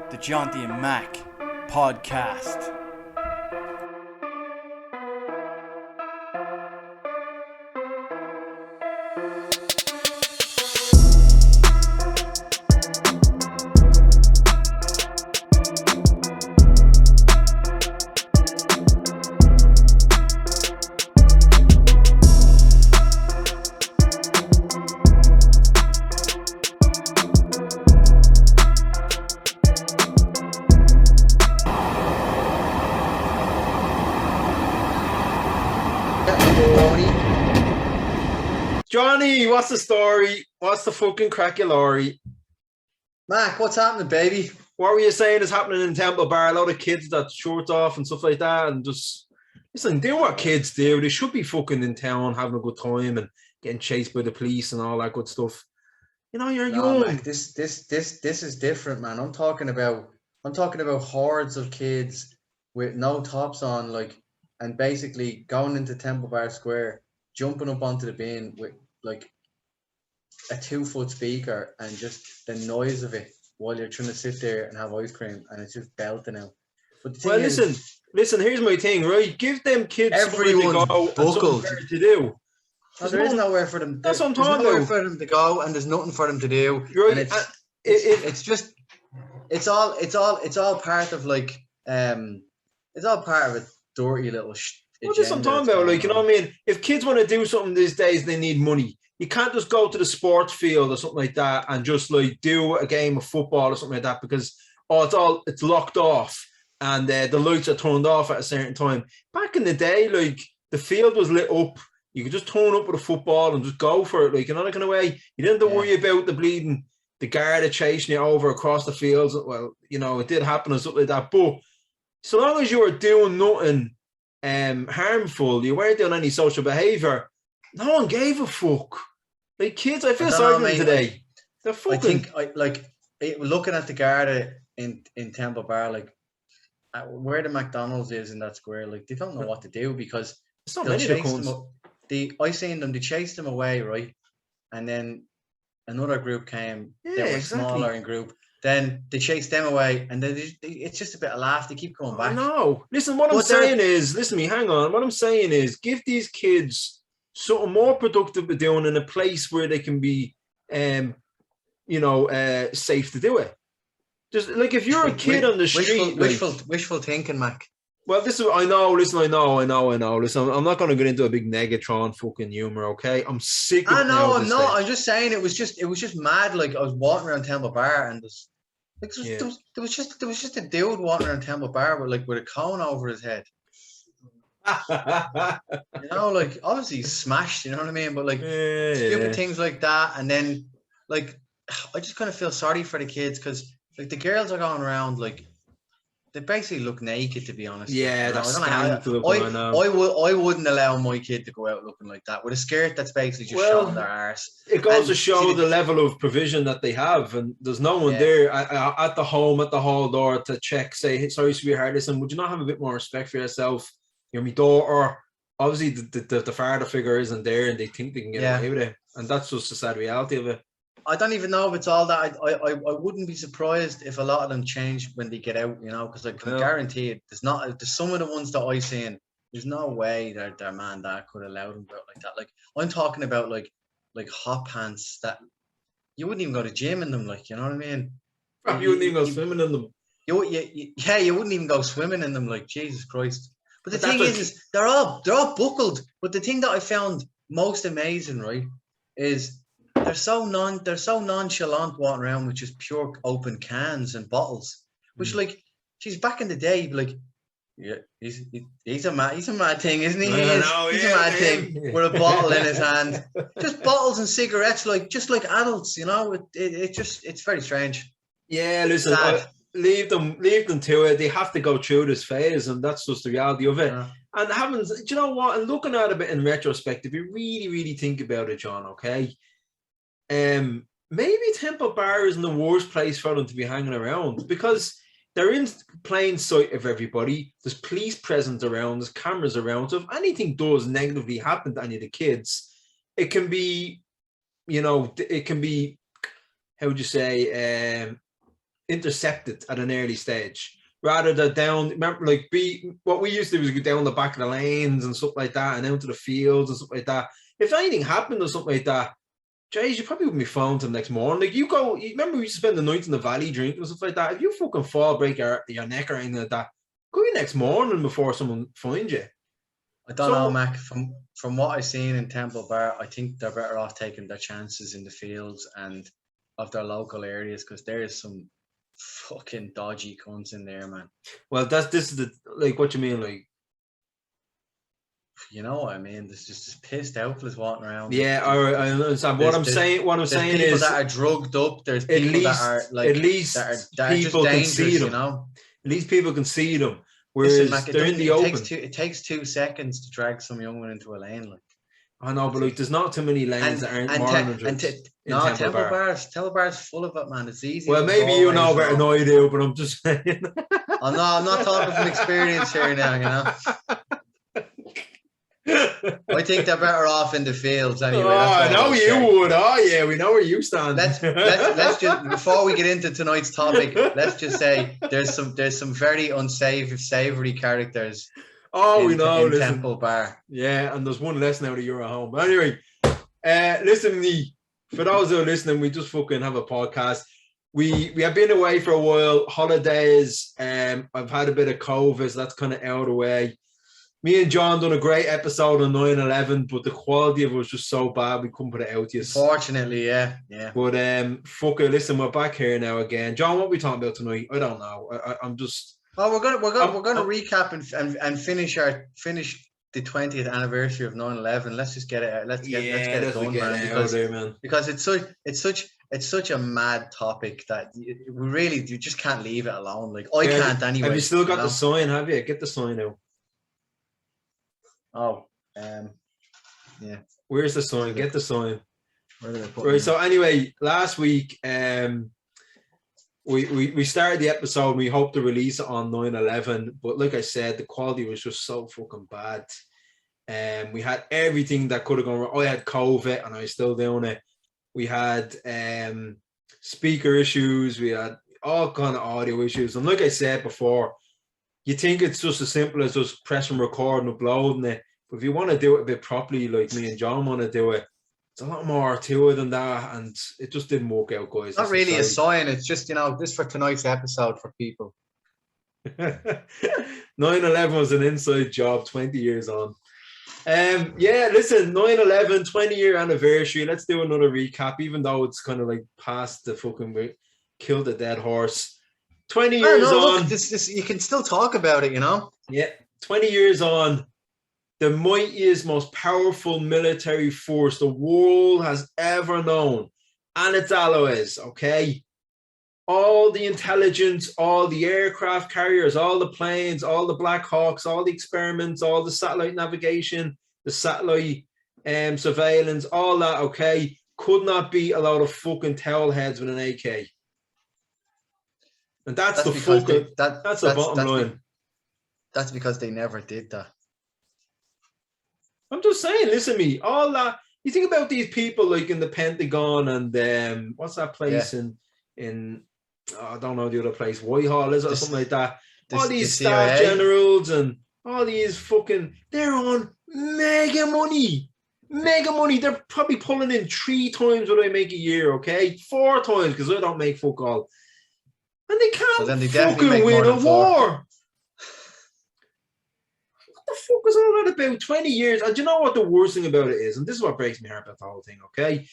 the Jonty and Mac podcast. Johnny, what's the story? What's the fucking crack-a-lorry? Mac, what's happening, baby? What were you saying is happening in Temple Bar? A lot of kids that shorts off and stuff like that, and just listen, do what kids do. They should be fucking in town having a good time and getting chased by the police and all that good stuff. You know, you're young. Mac, this is different, man. I'm talking about hordes of kids with no tops on, like, and basically going into Temple Bar Square, jumping up onto the bin with like a 2-foot speaker and just the noise of it while you're trying to sit there and have ice cream, and it's just belting out. But the thing is, listen. Here's my thing, right? Give them kids somewhere to go and something to do. There is nowhere for them. That's what I'm talking about. There's nowhere for them to go, and there's nothing for them to do. Right. And it's all part of like it's all part of a dirty little. Well, that's what I'm talking about. Like, you know what I mean? If kids want to do something these days, they need money. You can't just go to the sports field or something like that and just like do a game of football or something like that because it's locked off and the lights are turned off at a certain time. Back in the day, like the field was lit up. You could just turn up with a football and just go for it. Like, you know, that kind of way. You didn't have to worry about the guard chasing you over across the fields. Well, you know, it did happen and stuff like that. But so long as you were doing nothing harmful, you weren't doing any social behavior, no one gave a fuck. Like kids, I feel sorry for them today. They're fucking. I think looking at the Garda in Temple Bar, like where the McDonald's is in that square, like they don't know what to do because they chased them away, right? And then another group came. They were smaller in group. Then they chase them away, and then it's just a bit of laugh. They keep going back. No, listen. What I'm saying is, listen to me. Hang on. What I'm saying is, give these kids something more productive to doing in a place where they can be, safe to do it. Just like if you're a kid on the street, wishful thinking, Mac. Well, I know. Listen, I know. Listen, I'm not going to get into a big Negatron fucking humor. Okay, I'm sick. I'm not. I'm just saying it was just mad. Like I was walking around Temple Bar and there was just a dude walking around Temple Bar with a cone over his head. You know, like obviously he's smashed. You know what I mean? But like stupid things like that, and then like I just kind of feel sorry for the kids because like the girls are going around like. They basically look naked, to be honest. Yeah, that's I wouldn't allow my kid to go out looking like that with a skirt that's basically just showing their arse. It goes to show the level of provision that they have, and there's no one there at the hall door to check. Say, hey, sorry, sweetheart. Listen, would you not have a bit more respect for yourself? You're my daughter. Obviously, the father figure isn't there, and they think they can get away with it, and that's just the sad reality of it. I don't even know if it's all that. I wouldn't be surprised if a lot of them change when they get out, you know, because I can guarantee it. There's some of the ones that I've seen. There's no way that their man that could allow them to go out like that. Like I'm talking about like hot pants that you wouldn't even go to gym in them. Like, you know what I mean? You wouldn't even go swimming in them. You wouldn't even go swimming in them. Like Jesus Christ. But the thing is they're all buckled. But the thing that I found most amazing, right, is. They're so nonchalant walking around with just pure open cans and bottles, which like, she's back in the day, like, yeah, he's a mad thing, isn't he? He's a mad thing with a bottle in his hand, just bottles and cigarettes, just like adults, you know. It's very strange. Yeah, listen, leave them to it. They have to go through this phase, and that's just the reality of it. Yeah. And do you know what? And looking at it a bit in retrospect, if you really, really think about it, John, okay. Maybe Temple Bar isn't the worst place for them to be hanging around because they're in plain sight of everybody. There's police present around, there's cameras around. So if anything does negatively happen to any of the kids, it can be, how would you say, intercepted at an early stage, rather than down. Remember, like what we used to do was go down the back of the lanes and stuff like that, and out to the fields and stuff like that. If anything happened or something like that, Jays, you probably wouldn't be phoned till the next morning. Like you remember we used to spend the nights in the valley drinking and stuff like that. If you fucking fall, break your neck or anything like that, go your next morning before someone finds you. I don't know, Mac. From what I've seen in Temple Bar, I think they're better off taking their chances in the fields and of their local areas, because there is some fucking dodgy cunts in there, man. Well, this is the like what you mean, like. You know what I mean? There's just this pissed outfits walking around. Yeah, all right, I understand. What I'm saying people is, that are drugged up. There's people that are like, at least that are people just can see them. you know. At least people can see them. Whereas listen, Mac, they're in the open. It takes 2 seconds to drag some young one into a lane, like. I know, but like, there's not too many lanes that aren't more than Temple Bar's full of it, man. It's easy. Well, maybe you know better than I do, but I'm just saying. I'm not talking from experience here now, you know. I think they're better off in the fields anyway. I know you would. Oh yeah, we know where you stand. Let's just, before we get into tonight's topic, let's just say there's some very unsavory characters. We know. In Temple Bar. Yeah, and there's one less now that you're at home. But anyway, listen to me. For those who are listening, we just fucking have a podcast. We have been away for a while, holidays. I've had a bit of COVID, so that's kind of out of the way. Me and John done a great episode on 9/11, but the quality of it was just so bad we couldn't put it out to you. Fortunately, yeah. But fuck it, listen, we're back here now again. John, what are we talking about tonight? I don't know. I'm just. Oh, we're gonna recap and finish the 20th anniversary of 9/11. Let's just get it out. Let's get it done, man. Because it's such a mad topic that you just can't leave it alone. Like I can't anyway. Have you still got the sign? Have you? Get the sign out. Oh, yeah. Where's the sign? Get the sign. Where did I put right. So anyway, last week, we started the episode. We hoped to release it on 9/11, but like I said, the quality was just so fucking bad. We had everything that could have gone wrong. I had COVID, and I was still doing it. We had speaker issues. We had all kind of audio issues, and like I said before, you think it's just as simple as just pressing record and uploading it. But if you want to do it a bit properly, like me and John want to do it, it's a lot more to it than that. And it just didn't work out, guys. It's not really a sign. It's just, just for tonight's episode for people. 9/11 was an inside job 20 years on. Listen, 9/11, 20-year anniversary. Let's do another recap, even though it's kind of like past the fucking kill the dead horse. 20 years on. Look, this, you can still talk about it, Yeah, 20 years on. The mightiest, most powerful military force the world has ever known. And its allies, okay? All the intelligence, all the aircraft carriers, all the planes, all the Black Hawks, all the experiments, all the satellite navigation, the satellite surveillance, all that, okay? Could not be a lot of fucking towel heads with an AK. And that's the fucking, that's the bottom line. That's because they never did that. I'm just saying, listen to me, all that, you think about these people like in the Pentagon and what's that place in I don't know the other place, Whitehall, is it, or something like that? All these staff generals and all these fucking, they're on mega money. Mega money. They're probably pulling in 3 times what I make a year, okay? 4 times, because I don't make fuck all. And they can't fucking win a war. What the fuck was all that about? 20 years. And do you know what the worst thing about it is? And this is what breaks my heart about the whole thing, okay?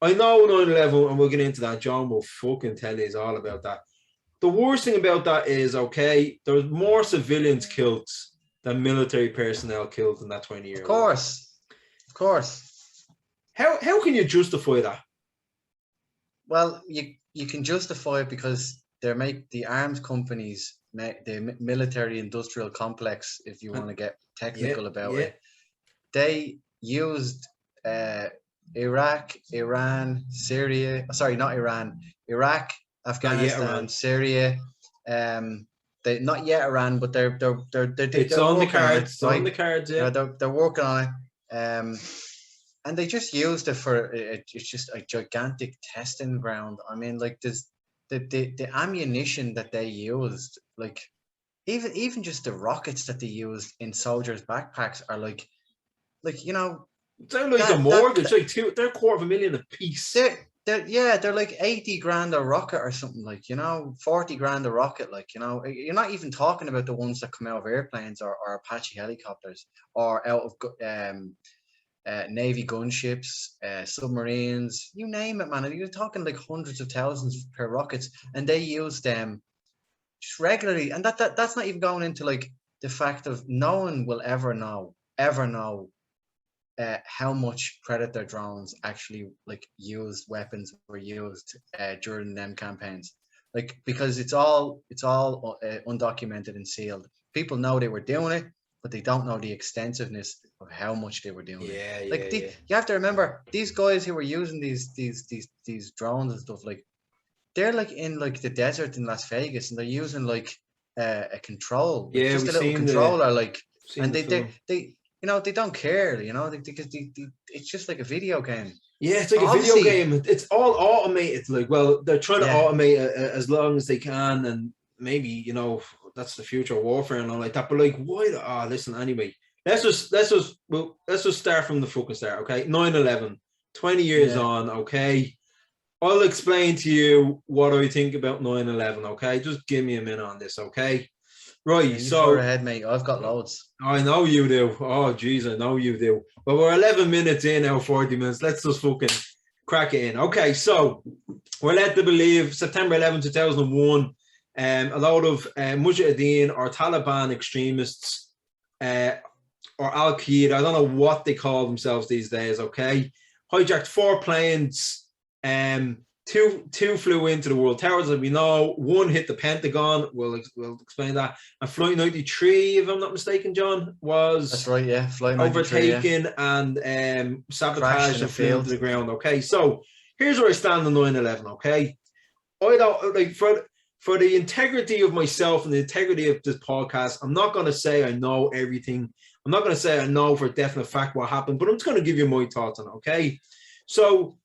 I know 9/11, and we'll get into that. John will fucking tell you all about that. The worst thing about that is, okay, there's more civilians killed than military personnel killed in that 20 years. Of course. How can you justify that? Well, you can justify it because the arms companies, the military industrial complex, if you want to get technical about it, they used Iraq, Iran, Syria. Sorry, not Iran. Iraq, Afghanistan, Syria. They not yet Iran, but they're it's on the cards. It's on the cards. Yeah, they're working on it. And they just used it for it's just a gigantic testing ground. I mean, like the ammunition that they used, like even just the rockets that they used in soldiers' backpacks are like they're like a mortgage, like they're $250,000 a piece. They're like 80 grand a rocket or something, 40 grand a rocket. You're not even talking about the ones that come out of airplanes or Apache helicopters or out of Navy gunships, submarines, you name it, man. You're talking like hundreds of thousands per rockets, and they use them just regularly. And that's not even going into like the fact of no one will ever know how much Predator drones actually like used weapons were used during them campaigns, like because it's all undocumented and sealed. People know they were doing it, but they don't know the extensiveness of how much they were doing it. You have to remember these guys who were using these drones and stuff, like they're like in like the desert in Las Vegas, and they're using like a control, like, just a little controller, and they they don't care, because it's just like a video game. Yeah, it's like a video game. It's all automated. Like, well, they're trying to automate it as long as they can, and maybe that's the future of warfare and all like that. But like, why? Listen. Anyway, let's just start from the fucking start. Okay, 9/11, 20 years on. Okay, I'll explain to you what I think about 9/11. Okay, just give me a minute on this. Okay. Right, so ahead, mate. I've got loads. I know you do. Oh, geez, I know you do. But we're 11 minutes in now, 40 minutes. Let's just fucking crack it in. Okay, so we're led to believe September 11, 2001, a lot of Mujahideen or Taliban extremists or Al-Qaeda, I don't know what they call themselves these days, okay, hijacked 4 planes. Two flew into the World Towers, as we know. 1 hit the Pentagon. We'll explain that. And Flight 93, if I'm not mistaken, John, was that's right, yeah. Flight 93, overtaken and sabotaged and flew into the ground. Okay, so here's where I stand on 9/11. Okay, I don't like for the integrity of myself and the integrity of this podcast. I'm not going to say I know everything. I'm not going to say I know for a definite fact what happened, but I'm just going to give you my thoughts on it. Okay, so.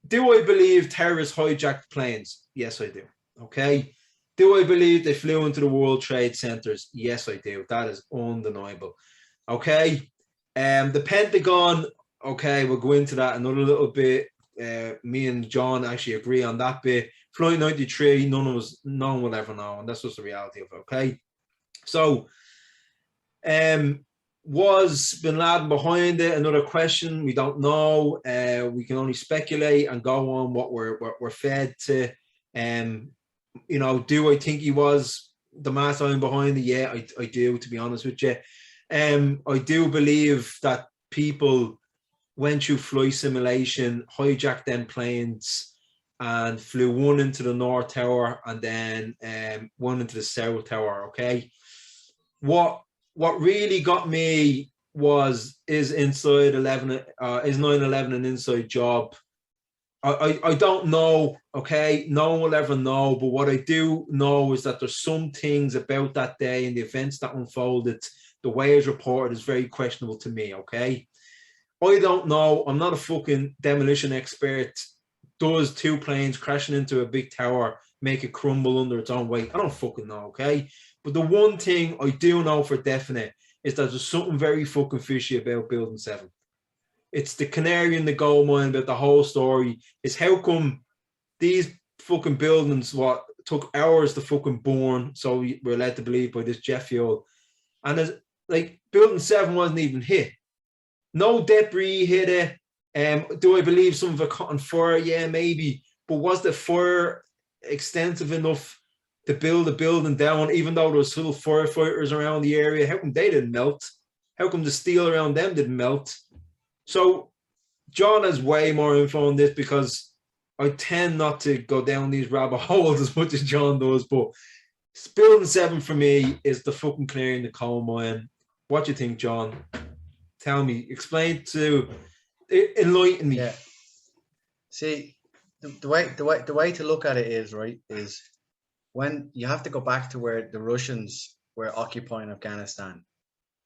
Do I believe terrorists hijacked planes? Yes, I do. Okay. Do I believe they flew into the World Trade Centers? Yes, I do. That is undeniable. Okay. The Pentagon, okay, we'll go into that another little bit. Me and John actually agree on that bit. Flight 93, no one will ever know, and that's just the reality of it. Okay. So, was Bin Laden behind it? Another question. We don't know. We can only speculate and go on what we're fed to. Do I think he was the mastermind behind it? Yeah, I do, to be honest with you. I do believe that people went through flight simulation, hijacked them planes, and flew 1 into the North Tower and then 1 into the South Tower. Okay. What really got me is 9/11 an inside job? I don't know. Okay, no one will ever know. But what I do know is that there's some things about that day and the events that unfolded, the way it's reported, is very questionable to me. Okay, I don't know. I'm not a fucking demolition expert. Does 2 planes crashing into a big tower make it crumble under its own weight? I don't fucking know. Okay. But the one thing I do know for definite is that there's something very fucking fishy about Building 7. It's the canary in the coal mine about the whole story. Is how come these fucking buildings, what took hours to fucking burn, so we're led to believe by this jet fuel. And there's like Building 7 wasn't even hit. No debris hit it. Do I believe some of it caught on fire? Yeah, maybe. But was the fire extensive enough to build a building down, even though there was still firefighters around the area? How come they didn't melt? How come the steel around them didn't melt? So John has way more info on this because I tend not to go down these rabbit holes as much as John does. But Building 7 for me is the fucking canary in the coal mine. What do you think, John? Tell me, enlighten me. Yeah. See, the way to look at it is when you have to go back to where the Russians were occupying Afghanistan,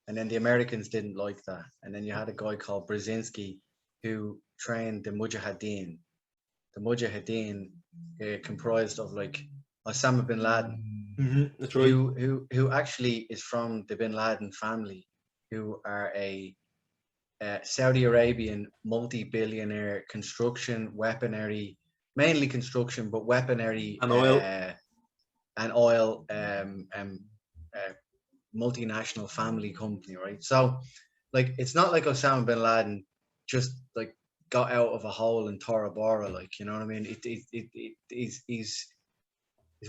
and then the Americans didn't like that, and then you had a guy called Brzezinski who trained the Mujahideen. the Mujahideen, comprised of like Osama bin Laden, That's right. who actually is from the bin Laden family, who are a Saudi Arabian multi-billionaire construction, weaponry, mainly construction, but weaponry And oil. And oil multinational family company, right? So, like, it's not like Osama bin Laden just like got out of a hole in Tora Bora, like, you know what I mean? He's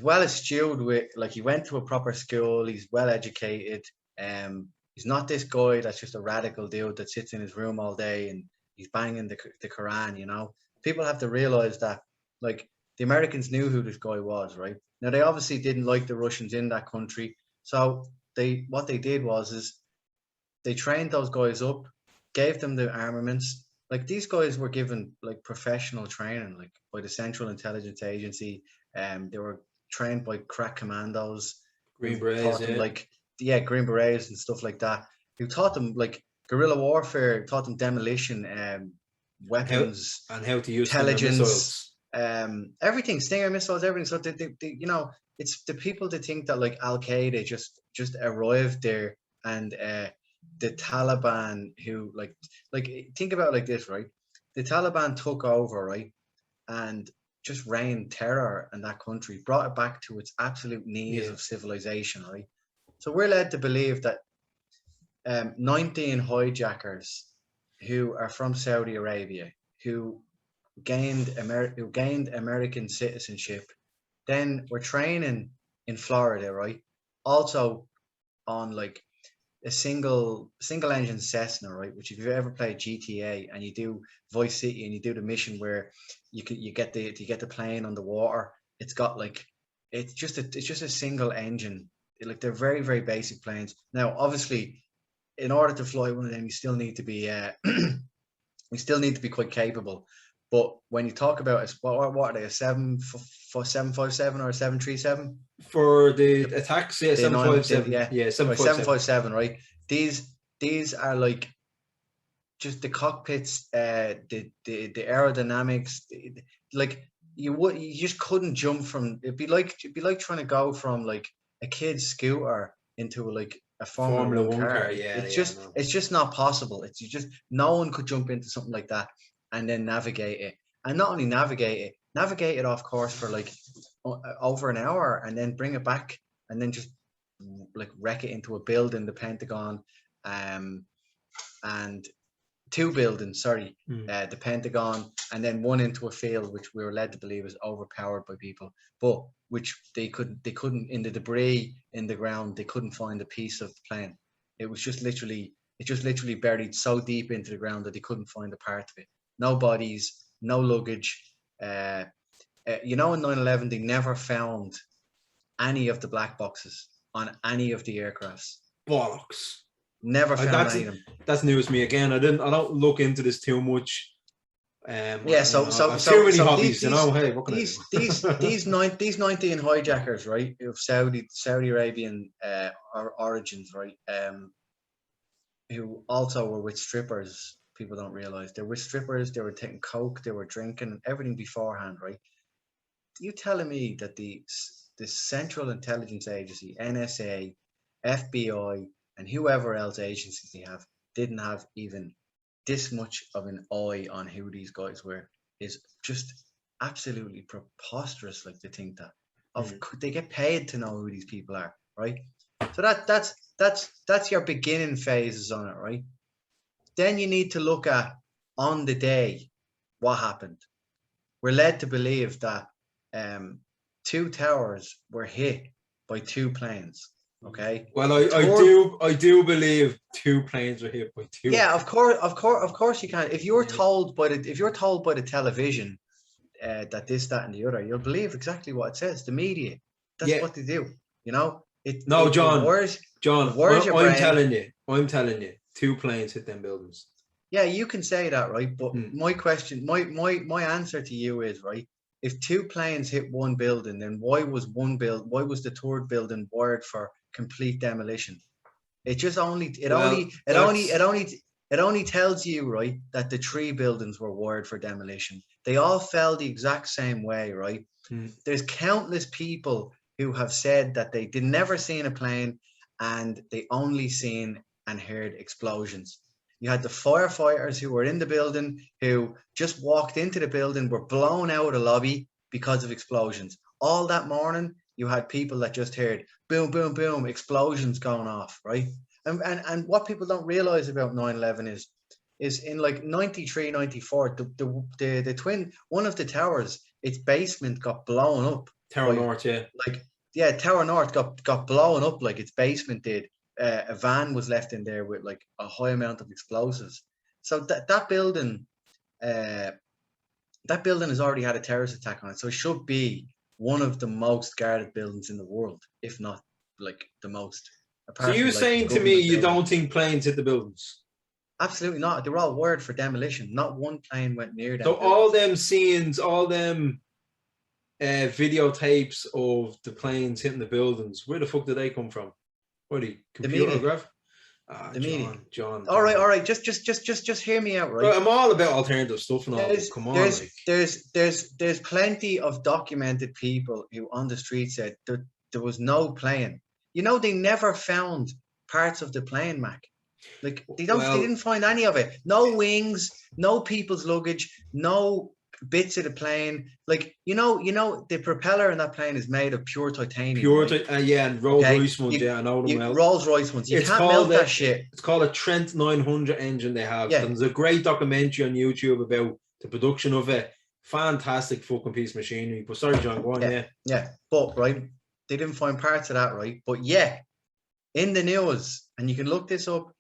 well astute with, like, he went to a proper school, he's well educated. He's not this guy that's just a radical dude that sits in his room all day and he's banging the Quran, you know? People have to realize that, like, the Americans knew who this guy was, right? Now, they obviously didn't like the Russians in that country. So what they did was they trained those guys up, gave them the armaments. Like, these guys were given like professional training, like by the Central Intelligence Agency. They were trained by crack commandos. Green Who Berets, taught them, like, Green Berets and stuff like that. Who taught them like guerrilla warfare, taught them demolition, weapons, how to use intelligence, everything, Stinger missiles, everything. So they, you know, it's the people that think that like Al Qaeda just arrived there, and the Taliban, who like think about it like this, right? The Taliban took over, right, and just rained terror in that country, brought it back to its absolute knees of civilization, right? So we're led to believe that 19 hijackers who are from Saudi Arabia, who gained American citizenship, then were training in Florida, right? Also on like a single engine Cessna, right? Which, if you've ever played GTA and you do Vice City and you do the mission where you get the plane on the water, it's got like it's just a single engine. Like, they're very, very basic planes. Now, obviously, in order to fly one of them, you still need to be quite capable. But when you talk about what are they, a 757 or a 737? For the attacks, 757. Yeah, 757, right? These are like just the cockpits, the aerodynamics, like you just couldn't jump from. It'd be like trying to go from like a kid's scooter into like a Formula 1 car. It's just not possible. It's just no one could jump into something like that and then navigate it, and not only navigate it off course for like over an hour, and then bring it back, and then just like wreck it into a building, the Pentagon, and two buildings, the Pentagon, and then one into a field which we were led to believe is overpowered by people, but which they couldn't in the debris in the ground, they couldn't find a piece of the plane. It just literally buried so deep into the ground that they couldn't find a part of it. No bodies, no luggage. In 9/11 they never found any of the black boxes on any of the aircrafts. Bollocks. Never found any of them. That's news to me again. I don't look into this too much. Too many hobbies, you know. Hey, what can these 19 hijackers, right, of Saudi Arabian origins, right, who also were with strippers. People don't realize they were strippers. They were taking coke. They were drinking everything beforehand, right? You telling me that the Central Intelligence Agency, NSA, FBI, and whoever else agencies they have didn't have even this much of an eye on who these guys were is just absolutely preposterous. Like, to think that they get paid to know who these people are, right? So that's your beginning phases on it, right? Then you need to look at, on the day, what happened. We're led to believe that 2 towers were hit by 2 planes. Okay. Well, I do believe 2 planes were hit by 2. Yeah, of course you can. If you're told by the television that this, that, and the other, you'll believe exactly what it says. The media, that's what they do. You know. John, I'm telling you, 2 planes hit them buildings. Yeah, you can say that, right? But my question, my answer to you is, right, if 2 planes hit one building, then why was the 3rd building wired for complete demolition? It only tells you, right, that the 3 buildings were wired for demolition. They all fell the exact same way, right? There's countless people who have said that they did never seen a plane and they only seen and heard explosions. You had the firefighters who were in the building who just walked into the building, were blown out of the lobby because of explosions. All that morning, you had people that just heard boom, boom, boom, explosions going off, right? And what people don't realize about 9/11 is in like 93, 94, the twin, one of the towers, its basement got blown up. Tower North, yeah. Tower North got blown up like its basement did. A van was left in there with like a high amount of explosives. So that building has already had a terrorist attack on it. So it should be one of the most guarded buildings in the world, if not like the most. So you're saying to me you don't think planes hit the buildings? Absolutely not. They were all wired for demolition. Not one plane went near them. So all them scenes, all them videotapes of the planes hitting the buildings, where the fuck did they come from? What are you, computer graph? The media. John. All right. Just hear me out, right? Well, I'm all about alternative stuff and all. Come on, there's plenty of documented people who on the street said there was no plane. You know, they never found parts of the plane, Mac. Like they didn't find any of it. No wings, no people's luggage, no bits of the plane. Like you know, the propeller in that plane is made of pure titanium. And Rolls-Royce ones. I know them well. Rolls-Royce ones. You can't melt that shit. It's called a Trent 900 engine they have. Yeah. And there's a great documentary on YouTube about the production of it. Fantastic fucking piece of machinery. But sorry, John, go on. Yeah. But right, they didn't find parts of that, right? But yeah, in the news, and you can look this up.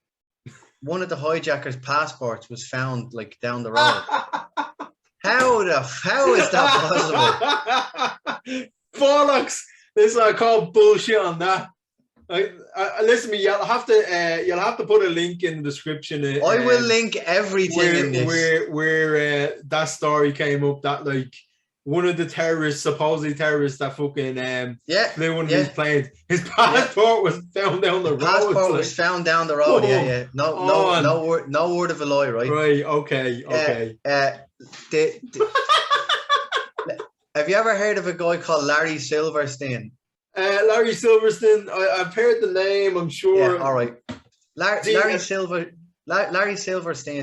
One of the hijackers' passports was found like down the road. How is that possible? Bollocks! Listen, I call bullshit on that. Listen, me, you'll have to put a link in the description. I will link everything in this. Where that story came up that like one of the supposedly terrorists that fucking flew one of these planes. His passport was found down the road. Passport was found down the road. Yeah. No word of a lie, right? Right. Okay. Have you ever heard of a guy called Larry Silverstein? Larry Silverstein. I've heard the name. I'm sure. Yeah, all right. Larry Silverstein.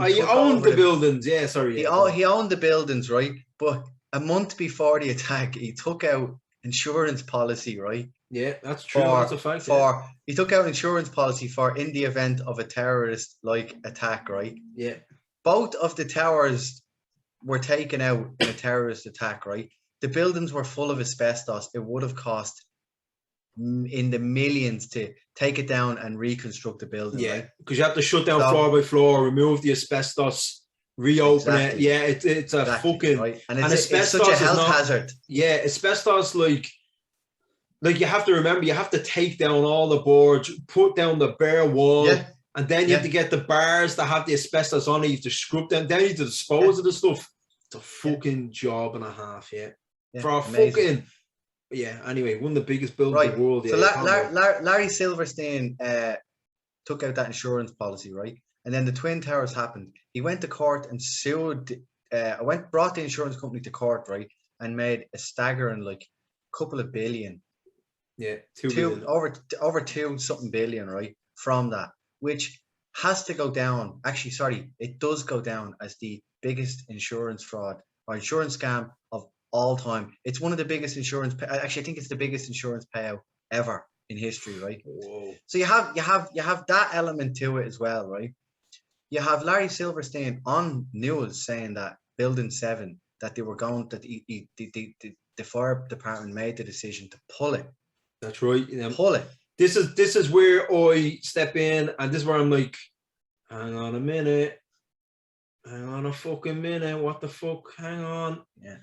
He owned the buildings. Yeah. Sorry. He owned the buildings, right? But a month before the attack, he took out insurance policy, right? Yeah, that's true. That's a fact. He took out insurance policy for in the event of a terrorist like attack, right? Yeah. Both of the towers were taken out in a terrorist attack, right? The buildings were full of asbestos. It would have cost in the millions to take it down and reconstruct the building. Yeah, right? Because you have to shut down floor by floor, remove the asbestos, reopen it. Yeah, it's a fucking right. And it's such a health hazard. Yeah, asbestos like you have to remember, you have to take down all the boards, put down the bare wall, and then you have to get the bars that have the asbestos on it. You have to scrub them, then you have to dispose of the stuff. It's a fucking job and a half, for a fucking anyway, one of the biggest buildings in the world. So Larry Silverstein took out that insurance policy, right? And then the Twin Towers happened. He went to court and sued. Brought the insurance company to court, right, and made a staggering like couple of billion. Yeah, over 2 something billion, right, from that, which has to go down. Actually, sorry, it does go down as the biggest insurance fraud or insurance scam of all time. It's one of the biggest insurance. Actually, I think it's the biggest insurance payout ever in history, right? Whoa. So you have that element to it as well, right? You have Larry Silverstein on news saying that Building 7 that they were going that the fire department made the decision to pull it. That's right. Pull it. This is where I step in, and this is where I'm like, hang on a minute. Hang on a fucking minute. What the fuck? Hang on. Yeah.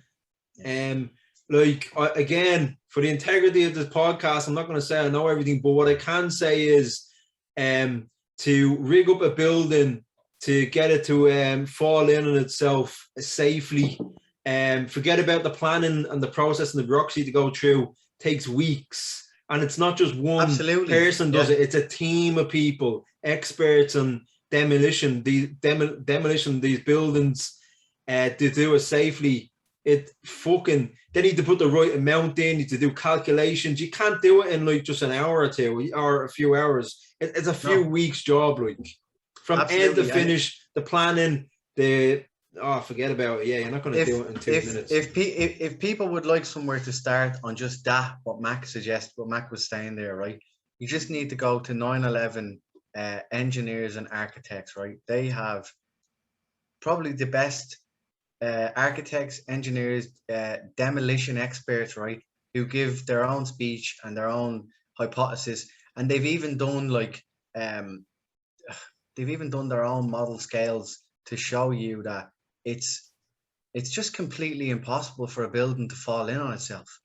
Again, for the integrity of this podcast, I'm not going to say I know everything, but what I can say is to rig up a building, to get it to fall in on itself safely, forget about the planning and the process and the bureaucracy to go through, takes weeks. And it's not just one person does it. It's a team of people, experts on demolition these buildings to do it safely. they need to put the right amount in, need to do calculations. You can't do it in like just an hour or two or a few hours. It's a few weeks job, like from end to finish, the planning, forget about it. Yeah, you're not going to do it in 2 minutes. If people would like somewhere to start on just that, what Mac was saying there, right? You just need to go to 911 engineers and architects, right? They have probably the best architects, engineers, demolition experts, right? Who give their own speech and their own hypothesis, and they've even done their own model scales to show you that it's just completely impossible for a building to fall in on itself.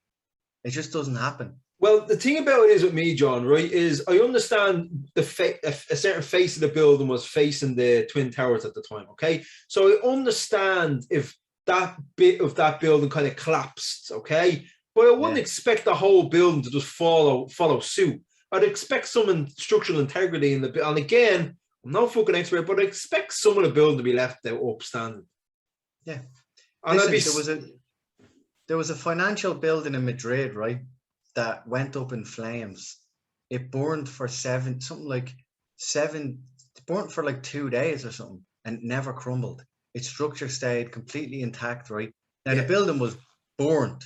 It just doesn't happen. Well, the thing about it is with me, John, right, is I understand a certain face of the building was facing the Twin Towers at the time, okay? So I understand if that bit of that building kind of collapsed, okay? But I wouldn't expect the whole building to just follow suit. I'd expect some structural integrity in the building. And again, I'm no fucking expert, but I expect some of the building to be left there upstanding. Yeah. And there was a financial building in Madrid, right, that went up in flames. It burned for 2 days or something, and never crumbled. Its structure stayed completely intact, right? Now the building was burnt,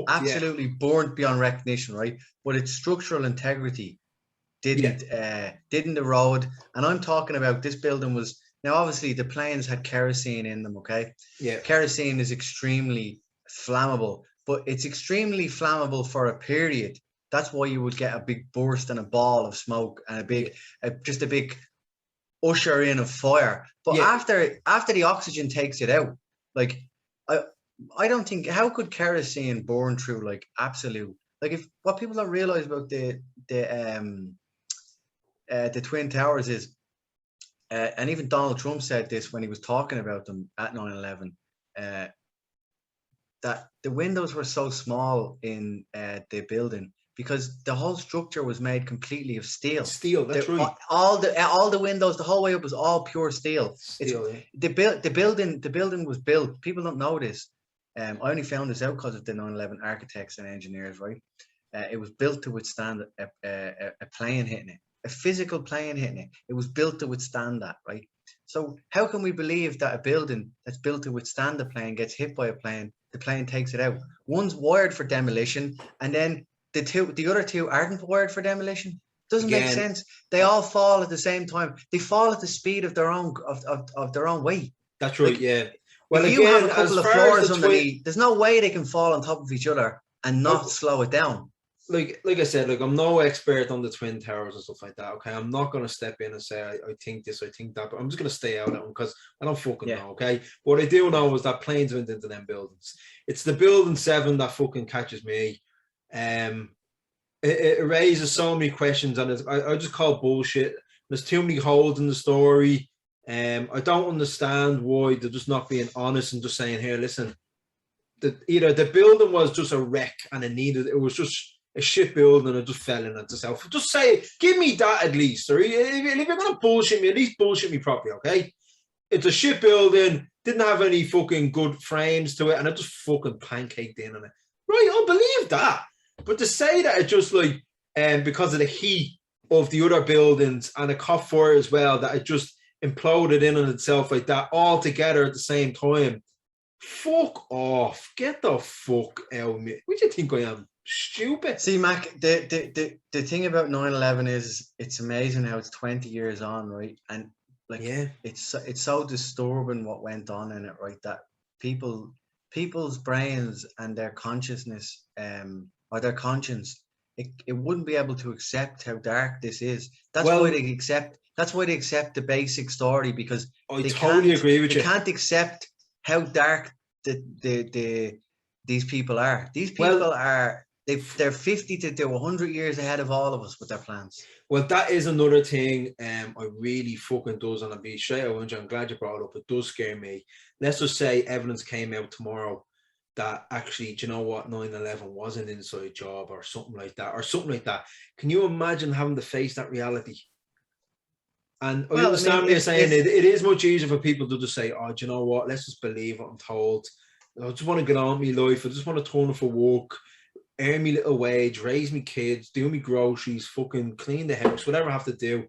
absolutely burnt beyond recognition, right? But its structural integrity didn't erode. And I'm talking about this building was, now obviously the planes had kerosene in them, okay? Yeah. Kerosene is extremely flammable, but it's extremely flammable for a period. That's why you would get a big burst and a ball of smoke and a big usher in of fire. But after the oxygen takes it out, like I don't think, how could kerosene burn through like absolute, like, if what people don't realize about the Twin Towers is, and even Donald Trump said this when he was talking about them at 9/11, that the windows were so small in the building because the whole structure was made completely of steel. Steel, that's right. All the windows, the whole way up was all pure steel. The building was built. People don't know this. I only found this out because of the 9/11 architects and engineers, right? It was built to withstand a plane hitting it, a physical plane hitting it. It was built to withstand that, right? So how can we believe that a building that's built to withstand the plane gets hit by a plane, the plane takes it out? One's wired for demolition, and then the other two aren't wired for demolition. Doesn't make sense. They all fall at the same time. They fall at the speed of their own weight. That's right. Like, well, if you have a couple of floors underneath, there's no way they can fall on top of each other and not slow it down. Like I said, like, I'm no expert on the Twin Towers and stuff like that. Okay, I'm not going to step in and say I think this, I think that, but I'm just going to stay out of them because I don't fucking know. Okay, what I do know is that planes went into them buildings. It's the building 7 that fucking catches me. It raises so many questions, and I just call bullshit. There's too many holes in the story. I don't understand why they're just not being honest and just saying, here, listen, either the building was just a wreck and it was just a shit building and it just fell in at itself. Just say, give me that at least. Or if you're going to bullshit me, at least bullshit me properly, okay? It's a shit building, didn't have any fucking good frames to it, and it just fucking pancaked in on it. Right, I'll believe that. But to say that it just like, because of the heat of the other buildings and it caught fire as well, that it just imploded in on itself like that all together at the same time. Fuck off. Get the fuck out of me. What do you think I am? Stupid. See, Mac, the thing about 9/11 is it's amazing how it's 20 years on, right? And like, it's so disturbing what went on in it, right? That people's brains and their consciousness, or their conscience, it wouldn't be able to accept how dark this is. That's why they accept the basic story, because I totally agree with you. They can't accept how dark these people are. These people are. They're 50 to 100 years ahead of all of us with their plans. Well, that is another thing I really fucking does, and I'll be straight away, I'm glad you brought it up. It does scare me. Let's just say evidence came out tomorrow that actually, do you know what, 9/11 was an inside job or something like that. Can you imagine having to face that reality? And I understand what you're saying. It is much easier for people to just say, oh, do you know what, let's just believe what I'm told. I just want to get on with my life. I just want to turn up for work, earn me little wage, raise me kids, do me groceries, fucking clean the house, whatever I have to do.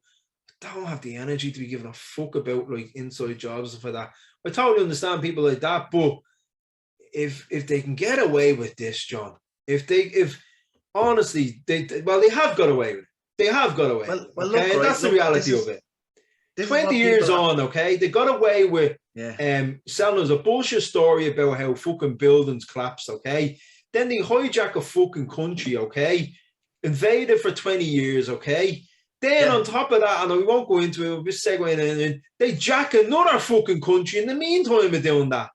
I don't have the energy to be giving a fuck about like inside jobs and stuff like that. I totally understand people like that, but if they can get away with this, John, if honestly they have got away with it. They have got away. Well, okay, look, and that's the reality of it. 20 years on, okay, they got away with selling us a bullshit story about how fucking buildings collapsed, okay? Then they hijack a fucking country, okay? Invade it for 20 years, okay? Then on top of that, and we won't go into it, we'll just segue in, they jack another fucking country in the meantime of doing that.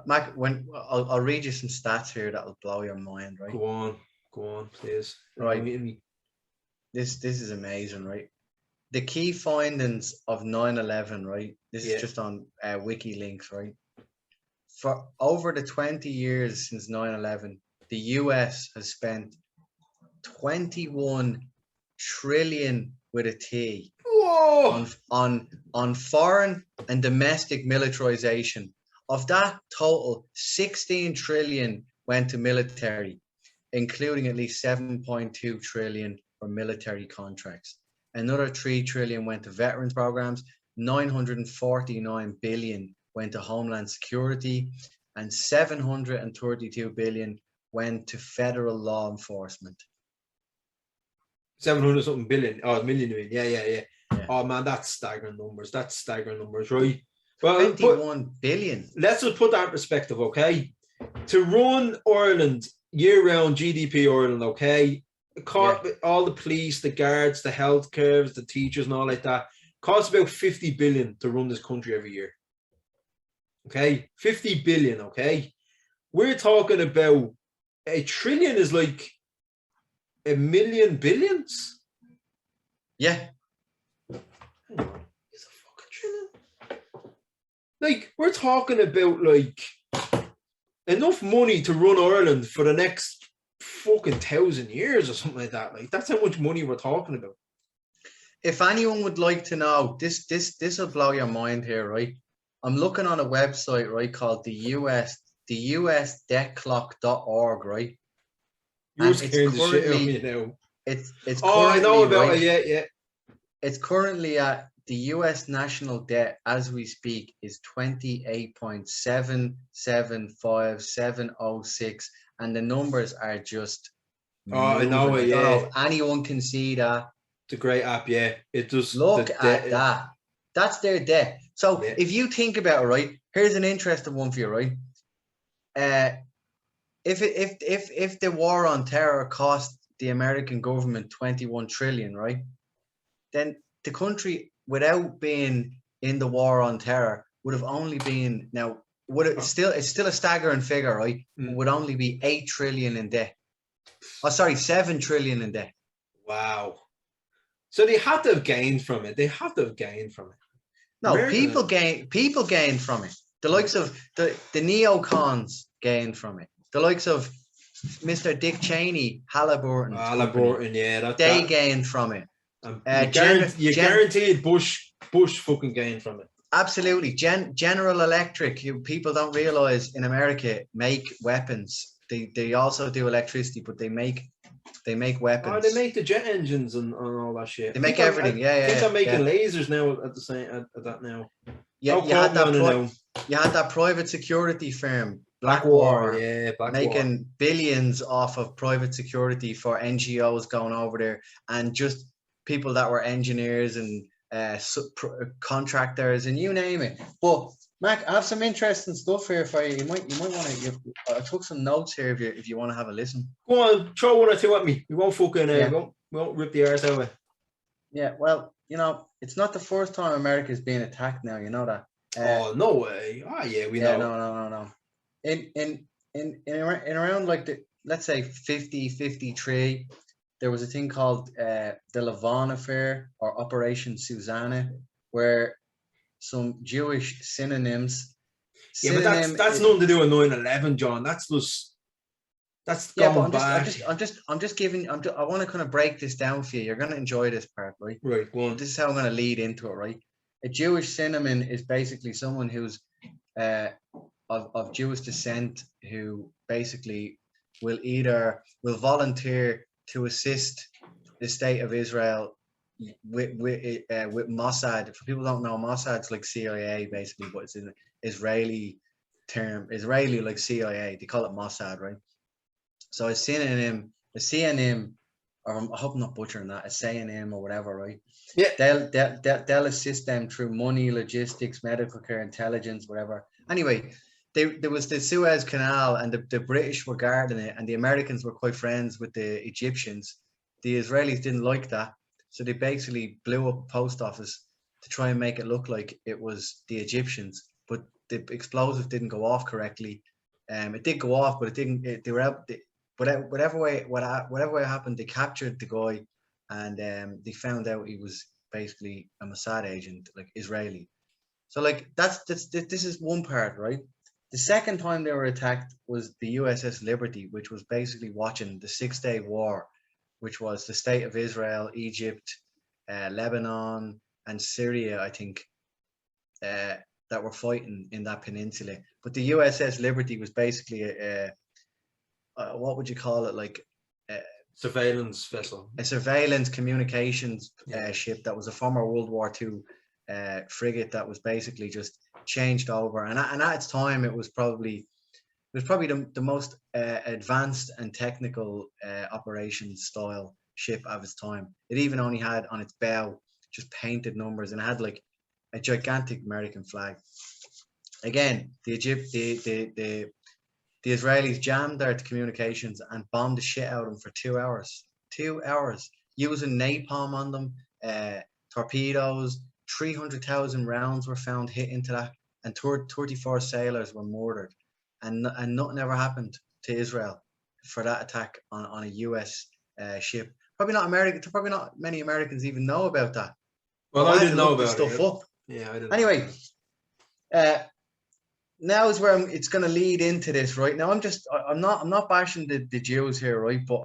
Mac, I'll read you some stats here that'll blow your mind, right? Go on, please. Right. This is amazing, right? The key findings of 9/11, right? This is just on WikiLeaks, right? For over the 20 years since 9/11, the US has spent 21 trillion with a T on foreign and domestic militarization. Of that total, 16 trillion went to military, including at least 7.2 trillion for military contracts. Another 3 trillion went to veterans programs, 949 billion went to homeland security, and 732 billion went to federal law enforcement. 700 something billion. Oh, million. Yeah. Oh man, that's staggering numbers. Right? Well, 21 billion. Let's just put that in perspective, okay? To run Ireland, year-round GDP Ireland, okay? All the police, the guards, the health cares, the teachers and all like that, costs about 50 billion to run this country every year. Okay? 50 billion, okay? We're talking about a trillion is like a million billions? Yeah. Hang on. It's a fucking trillion. Like, we're talking about like enough money to run Ireland for the next fucking 1,000 years or something like that. Like, that's how much money we're talking about. If anyone would like to know, this will blow your mind here, right? I'm looking on a website, right, called the USDebtClock.org, right? You're scaring the shit out of me now. It's I know about it. Yeah. It's currently at the US national debt as we speak is 28.775706, and the numbers are just. I know it. I don't know if anyone can see that. It's a great app. Yeah, it does. Look at that. That's their debt. So if you think about it, right, here's an interesting one for you, right? If the war on terror cost the American government 21 trillion, right, then the country without being in the war on terror would have only been it's still a staggering figure, right? Would only be 8 trillion in debt. 7 trillion in debt. Wow. So they had to have gained from it. No, people gained from it. The likes of the neocons gained from it. The likes of Mr. Dick Cheney, Halliburton, they gained from it. Guaranteed Bush fucking gained from it. Absolutely. General Electric, who people don't realize in America, make weapons. They also do electricity, but they make weapons. Oh, they make the jet engines and all that shit. They make everything. I think they're making lasers now at that now. Yeah, you had that private security firm, Blackwater, making billions off of private security for NGOs going over there, and just people that were engineers and contractors and you name it. But Mac, I have some interesting stuff here for you. You might want to. I took some notes here if you want to have a listen. Go on, throw one or two at me. We won't fucking we won't rip the arse out of it. Yeah, well, it's not the first time America's being attacked now. You know that. Oh no way! We know. No. In around like let's say 53, there was a thing called the Lavon Affair or Operation Susanna, where some Jewish synonyms. Yeah, but that's nothing to do with 9/11, John. That's going back. I want to kind of break this down for you. You're going to enjoy this part, right? Right. Go on. This is how I'm going to lead into it, right? A Jewish synonym is basically someone who's of Jewish descent who basically will volunteer to assist the state of Israel with Mossad. If people don't know, Mossad's like CIA basically, but it's an Israeli term. Israeli like CIA. They call it Mossad, right? So a synonym, or I hope I'm not butchering that, a synonym or whatever, right? Yeah. They'll assist them through money, logistics, medical care, intelligence, whatever. Anyway, there was the Suez Canal, and the British were guarding it, and the Americans were quite friends with the Egyptians. The Israelis didn't like that, so they basically blew up a post office to try and make it look like it was the Egyptians, but the explosive didn't go off correctly. It did go off, but it didn't. They were out. Whatever way it happened, they captured the guy, and they found out he was basically a Mossad agent, like Israeli. So like this is one part, right? The second time they were attacked was the USS Liberty, which was basically watching the 6-day war, which was the state of Israel, Egypt, Lebanon, and Syria, I think, that were fighting in that peninsula. But the USS Liberty was basically what would you call it? Like surveillance vessel, a surveillance communications ship that was a former World War II frigate that was basically just changed over. And at its time, it was probably the most advanced and technical operations style ship of its time. It even only had on its bow just painted numbers, and it had like a gigantic American flag. Again, the Israelis jammed their communications and bombed the shit out of them for 2 hours. 2 hours. Using napalm on them, torpedoes, 300,000 rounds were found hit into that, and 34 sailors were murdered. And nothing ever happened to Israel for that attack on a US ship. Probably not many Americans even know about that. Well, I didn't know about about stuff up. Yeah, I didn't. Anyway, now is where it's going to lead into this, right? Now I'm not bashing the Jews here, right? But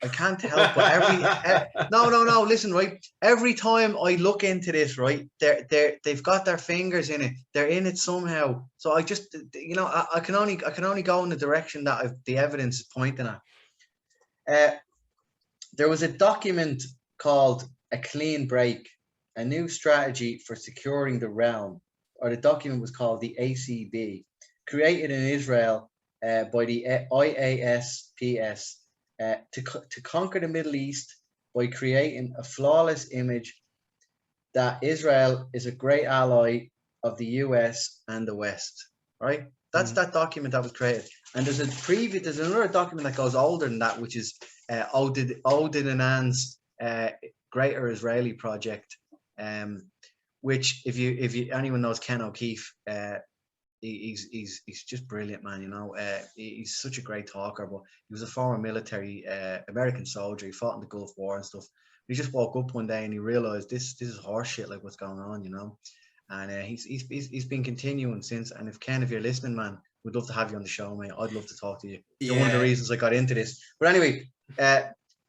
I can't help but no, listen, right? Every time I look into this, right, they've got their fingers in it. They're in it somehow. So I just, I can only go in the direction that the evidence is pointing at. There was a document called A Clean Break, a new strategy for securing the realm, or the document was called the ACB, created in Israel by the IASPS to conquer the Middle East by creating a flawless image that Israel is a great ally of the US and the West. Right? That's that document that was created. And there's another document that goes older than that, which is Odin and Ann's Greater Israeli Project, which if anyone knows Ken O'Keefe, he's just brilliant, man. He's such a great talker. But he was a former military American soldier. He fought in the Gulf War and stuff. He just woke up one day and he realized this is horse shit, like what's going on, And he's been continuing since. And if you're listening, man, we'd love to have you on the show, mate. I'd love to talk to you. Yeah. You're one of the reasons I got into this. But anyway,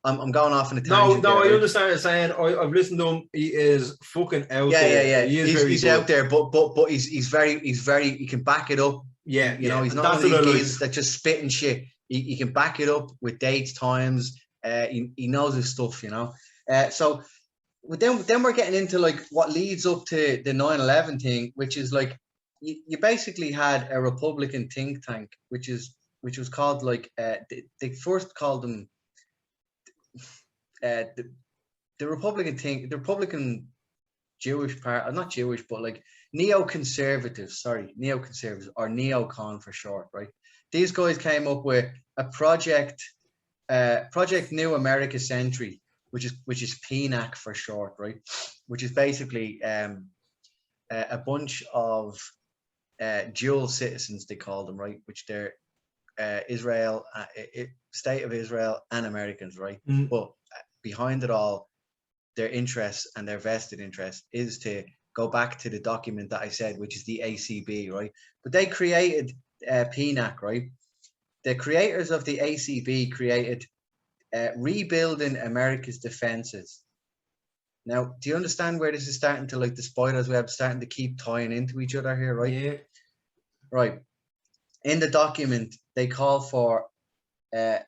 I'm going off in a tangent. No, I understand what you're saying. I've listened to him. He is fucking out there. Yeah. He's out there, but he's very he can back it up. Yeah, he's not one of these guys that just spit and shit. He can back it up with dates, times. He knows his stuff, So then we're getting into like what leads up to the 9/11 thing, which is like you basically had a Republican think tank, which was called like they first called them the Republican Jewish part, not Jewish, but like neoconservatives or neocon for short, right? These guys came up with a project New America Century, which is PNAC for short, right? Which is basically a bunch of dual citizens, they call them, right? Which they're Israel, state of Israel, and Americans, right? But behind it all, their interests and their vested interest is to go back to the document that I said, which is the ACB, right? But they created PNAC, right? The creators of the ACB created Rebuilding America's Defenses. Now, do you understand where this is starting to, like, the spider's web starting to keep tying into each other here, right? Yeah. Right. In the document, they call for a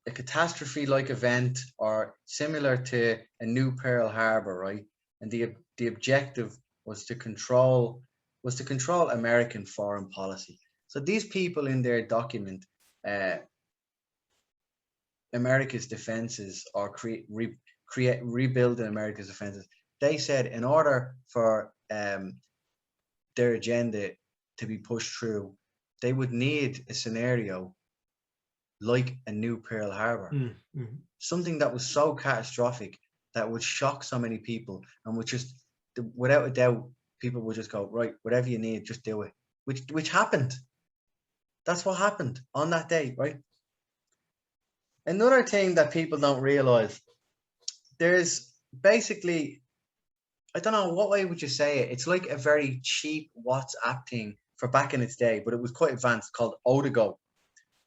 catastrophe-like event or similar to a new Pearl Harbor, right? And the objective was to control American foreign policy. So these people in their document, America's defenses or rebuilding America's defenses, they said in order for their agenda to be pushed through, they would need a scenario like a new Pearl Harbor, something that was so catastrophic that would shock so many people and would just, without a doubt, people would just go, right, whatever you need, just do it, which happened. That's what happened on that day, right? Another thing that people don't realize, there's basically, I don't know, what way would you say it? It's like a very cheap WhatsApp thing for back in its day, but it was quite advanced, called Odago.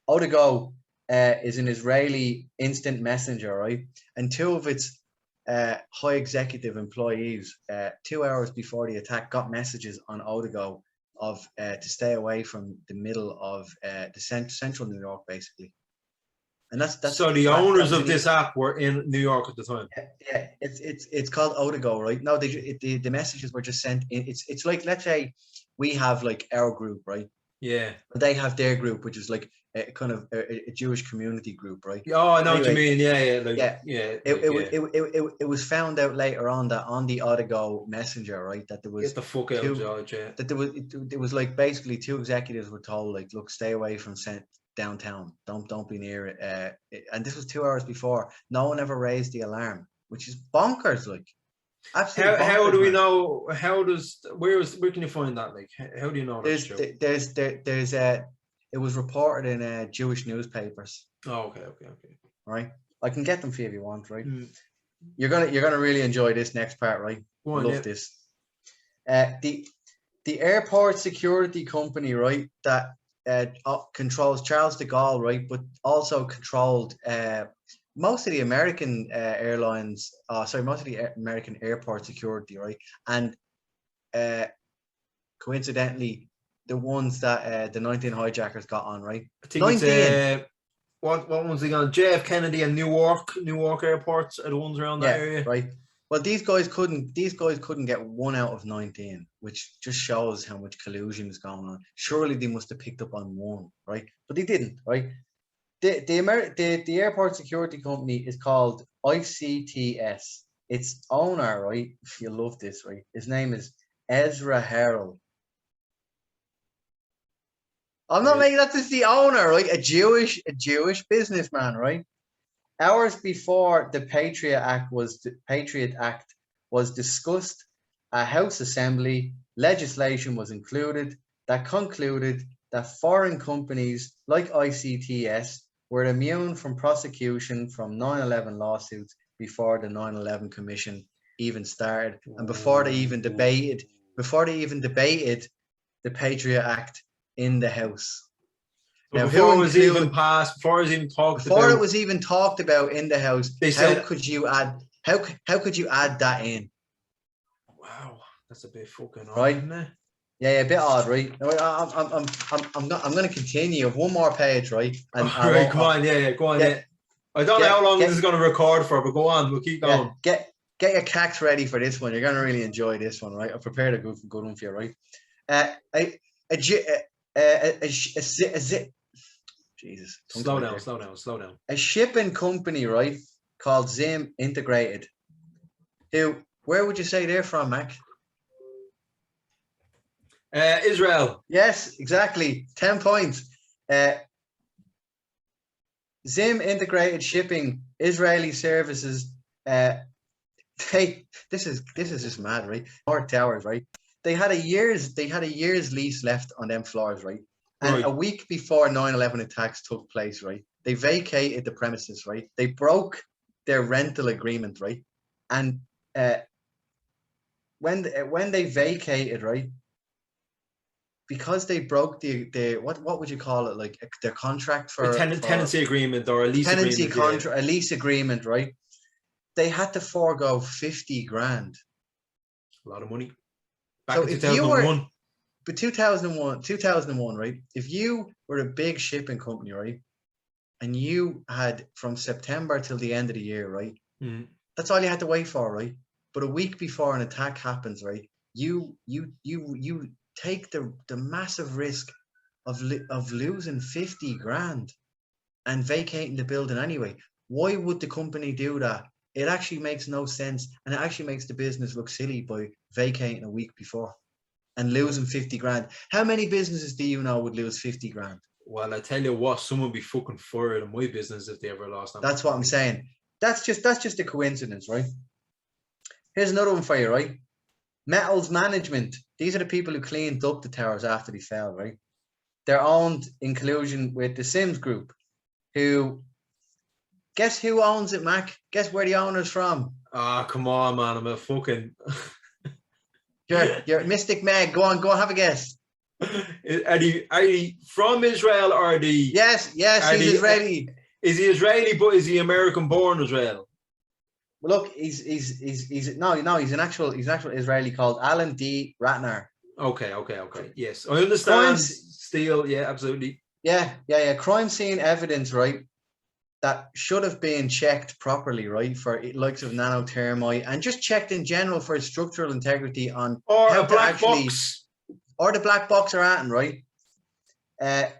Odago is an Israeli instant messenger, right? And two of its high executive employees, 2 hours before the attack, got messages on Odago of to stay away from the middle of the central New York, basically. And that's so the owners of this app were in New York at the time. Yeah, it's called Odago, right? No, the messages were just sent in. It's like, let's say we have like our group, right? Yeah. But they have their group, which is like a kind of a Jewish community group, right? Oh, I know what you mean. Yeah, like, It was found out later on that on the Odago messenger, right, that there was get the fuck out, George. Yeah. That there was like basically two executives were told, like, look, stay away from downtown. Don't be near it. And this was 2 hours before. No one ever raised the alarm, which is bonkers. Like, absolutely. How do we know? Where can you find that? Like, how do you know? There's it was reported in Jewish newspapers. Oh, okay. Right, I can get them for you if you want. Right, you're gonna really enjoy this next part. Right, love this. The airport security company, right, that controls Charles de Gaulle, right, but also controlled most of the American airlines. Most of the American airport security, right, and coincidentally, the ones that the 19 hijackers got on, right? I think 19. It's what ones they got? JF Kennedy and Newark airports are the ones around that area, right? Well, these guys couldn't get 1 out of 19, which just shows how much collusion is going on. Surely they must have picked up on one, right? But they didn't, right? The airport security company is called ICTS. Its owner, right? You love this, right? His name is Ezra Harrell. I'm not making that. Just the owner, right? A Jewish businessman, right? Hours before the Patriot Act was discussed, a House Assembly legislation was included that concluded that foreign companies like ICTS were immune from prosecution from 9/11 lawsuits before the 9/11 Commission even started, and before they even debated the Patriot Act in the House. Now, before it was even passed, before it was even talked about in the House, how could you add that in? Wow, that's a bit fucking odd, right? Isn't it? Yeah, a bit odd, right? I'm going to continue. I have one more page, right? And right, come on, go on. Yeah. I don't know how long this is going to record for, but go on, we'll keep going. Get your cacks ready for this one. You're going to really enjoy this one, right? I've prepared a good one for you, right? Jesus. Slow down. A shipping company, right, called Zim Integrated. Where would you say they're from, Mac? Israel. Yes, exactly. 10 points. Zim Integrated Shipping, Israeli services. This is just mad, right? North Towers, right? They had a year's lease left on them floors, right? And a week before 9/11 attacks took place, right, they vacated the premises, right? They broke their rental agreement, right? And when they vacated, right, because they broke the what would you call it, like their contract for tenancy agreement or a lease agreement, a lease agreement, right? They had to forego 50 grand. A lot of money. Back So in if you were, 2001. but 2001, right? If you were a big shipping company, right, and you had from September till the end of the year, right? Mm. That's all you had to wait for, right? But a week before an attack happens, right? You take the massive risk of losing 50 grand and vacating the building anyway. Why would the company do that? It actually makes no sense, and it actually makes the business look silly by vacating a week before and losing 50 grand. How many businesses do you know would lose 50 grand? Well, I tell you what, someone would be fucking fired in my business if they ever lost that. That's what I'm saying. That's just a coincidence, right? Here's another one for you, right? Metals management. These are the people who cleaned up the towers after they fell, right? They're owned in collusion with the Sims Group, who, guess who owns it, Mac? Guess where the owner's from? Ah, come on, man. I'm a fucking... You're Mystic Meg. Go on, have a guess. Are he from Israel or are they... Yes, he's Israeli. Is he Israeli, but is he American born as well? Well, look, he's an actual Israeli called Alan D. Ratner. Okay. Yes, I understand. Steel, yeah, absolutely. Yeah. Crime scene evidence, right? That should have been checked properly, right? For likes of nanothermite and just checked in general for structural integrity on or how a black box, or the black box are at, right?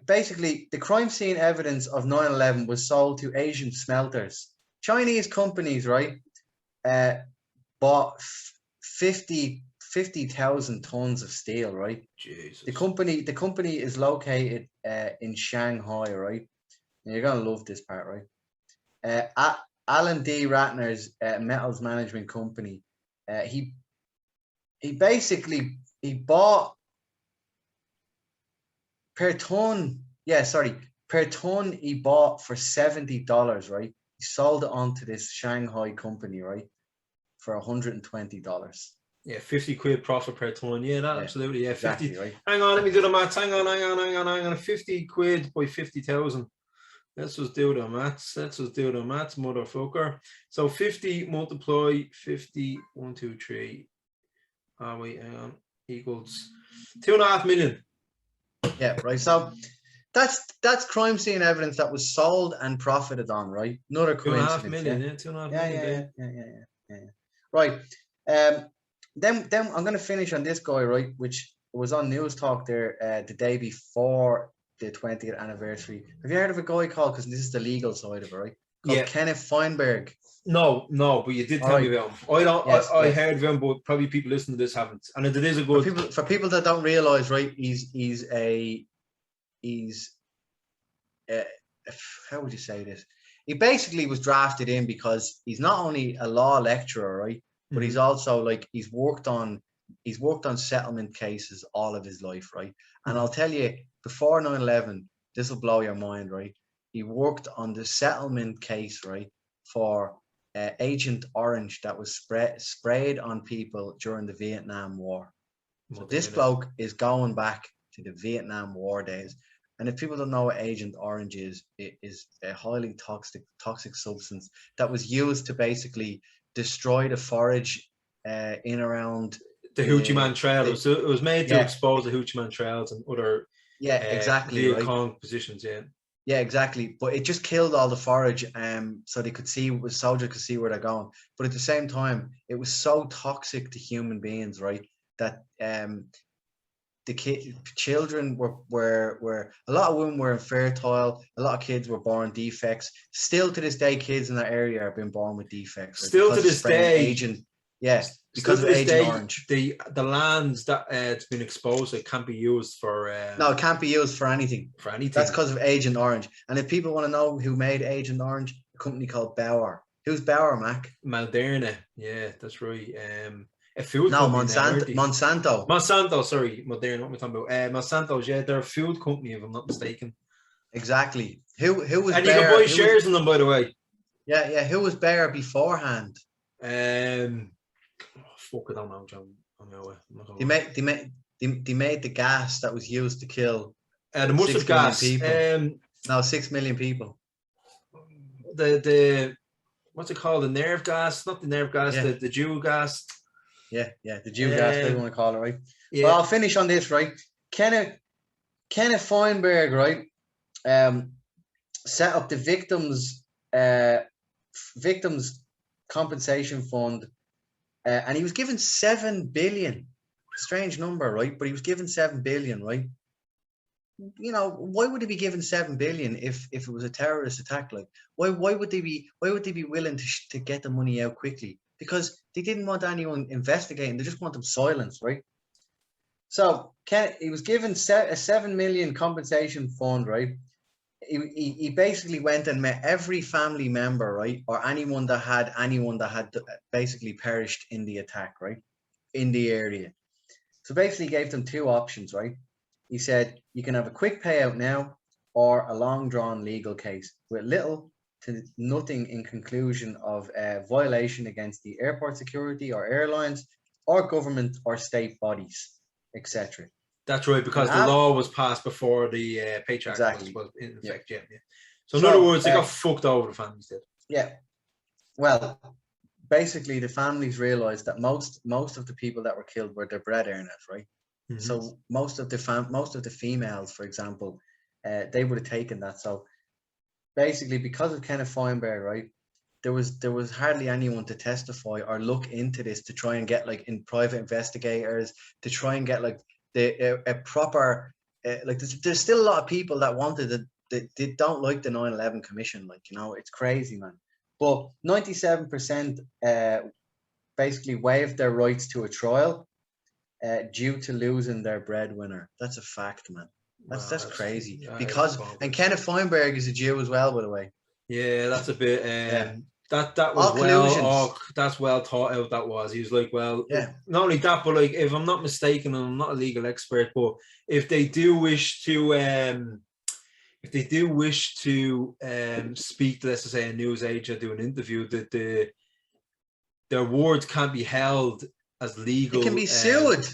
Basically, the crime scene evidence of 9/11 was sold to Asian smelters. Chinese companies, right? Bought 50,000 tons of steel, right? Jesus. The company is located in Shanghai, right? And you're gonna love this part, right? Alan D. Ratner's metals management company. He bought per ton. Per ton he bought for $70, right? He sold it on to this Shanghai company, right, for $120. Yeah, 50 quid profit per ton. Yeah, absolutely. Yeah, 50. Exactly, right. Hang on, let me do the maths. Hang on. 50 quid by 50,000. Let's just do the maths, motherfucker. So 50 multiply 50, 1, 2, 3. Wait, hang on. Equals 2.5 million. Yeah, right. So that's crime scene evidence that was sold and profited on, right? Another coincidence. 2.5 million, yeah. 2.5 million. Yeah. Right. Then I'm gonna finish on this guy, right? Which was on News Talk there the day before the 20th anniversary. Have you heard of a guy called, because this is the legal side of it, right? Called Kenneth Feinberg. No, but you did tell me about him. I heard of him, but probably people listening to this haven't. And it is a good for people that don't realize, right? He's how would you say this? He basically was drafted in because he's not only a law lecturer, right? But he's also he's worked on settlement cases all of his life, right? And I'll tell you, before 9/11, this will blow your mind, right? He worked on the settlement case, right, for Agent Orange that was sprayed on people during the Vietnam War. So this bloke is going back to the Vietnam War days. And if people don't know what Agent Orange is, it is a highly toxic substance that was used to basically destroy the forage in around the Hoochie Man Trail. So it was made to expose the Hoochie Man Trails and other Viet Cong positions. Yeah, exactly. But it just killed all the forage, so they could see, soldiers could see where they're going. But at the same time, it was so toxic to human beings, right? That children were a lot of women were infertile, a lot of kids were born defects. Still to this day, kids in that area are being born with defects. Right? Still to this day, because of Agent Orange. The lands that it's been exposed, it can't be used for. No, it can't be used for anything. That's because of Agent Orange. And if people want to know who made Agent Orange, a company called Bauer. Who's Bauer, Mac? Moderna. Yeah, that's right. Monsanto. Monsanto, sorry, Moderna. What am I talking about? Monsanto's, they're a food company, if I'm not mistaken. Exactly. Who was? And Bayer, you can buy shares in them, by the way. Yeah. Who was Bayer beforehand? Fuck, I don't know, John. They made the gas that was used to kill the mustard gas. 6 million people. The what's it called? The nerve gas? Not the nerve gas. The jewel gas. Yeah, the Judas, whatever you want to call it, right? Yeah. Well, I'll finish on this, right? Kenneth Feinberg, right? Set up the victims compensation fund, and he was given 7 billion. Strange number, right? But he was given 7 billion, right? You know, why would he be given 7 billion if it was a terrorist attack? Like, why would they be willing to get the money out quickly? Because they didn't want anyone investigating. They just want them silenced, right? So he was given a 7 million compensation fund, right? He basically went and met every family member, right, or anyone that had basically perished in the attack, right, in the area. So basically, gave them two options, right? He said you can have a quick payout now, or a long drawn legal case with little to nothing in conclusion of violation against the airport security or airlines or government or state bodies, etc. That's right, because the law was passed before the Paycheck was in effect. Yeah. So in other words, they got fucked over, the families did. Yeah. Well, basically, the families realized that most of the people that were killed were their bread earners, right? Mm-hmm. So most of the females, for example, they would have taken that. So basically, because of Kenneth Feinberg, right, there was hardly anyone to testify or look into this to try and get like in private investigators to try and get like a proper like. There's still a lot of people that wanted they don't like the 9/11 Commission. Like, you know, it's crazy, man. But 97% basically waived their rights to a trial due to losing their breadwinner. That's a fact, man. That's crazy. Because and Kenneth Feinberg is a Jew as well, by the way. Yeah, that's a bit. That was that's well thought out. That was. He was like, well, not only that, but like, if I'm not mistaken, and I'm not a legal expert, but if they do wish to speak to, let's say, a news agent, do an interview, that their words can't be held as legal. They can be sued.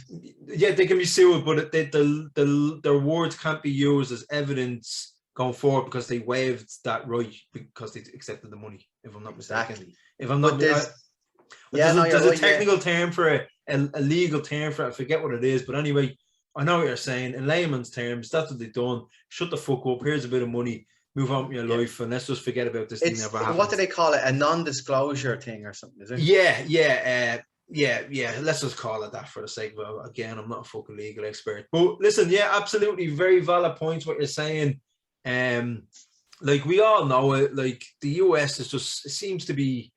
Yeah, they can be sued, but their words can't be used as evidence going forward because they waived that right because they accepted the money. If I'm not mistaken. Exactly. If I'm not, there's a technical term for it, a legal term for it. I forget what it is, but anyway. I know what you're saying. In layman's terms, that's what they've done. Shut the fuck up. Here's a bit of money. Move on with your life, and let's just forget about this thing never happened. What do they call it? A non-disclosure thing or something, is it? Yeah. Let's just call it that for the sake of it. Again, I'm not a fucking legal expert. But listen, absolutely very valid points what you're saying. Like, we all know it. Like, the US is just, it seems to be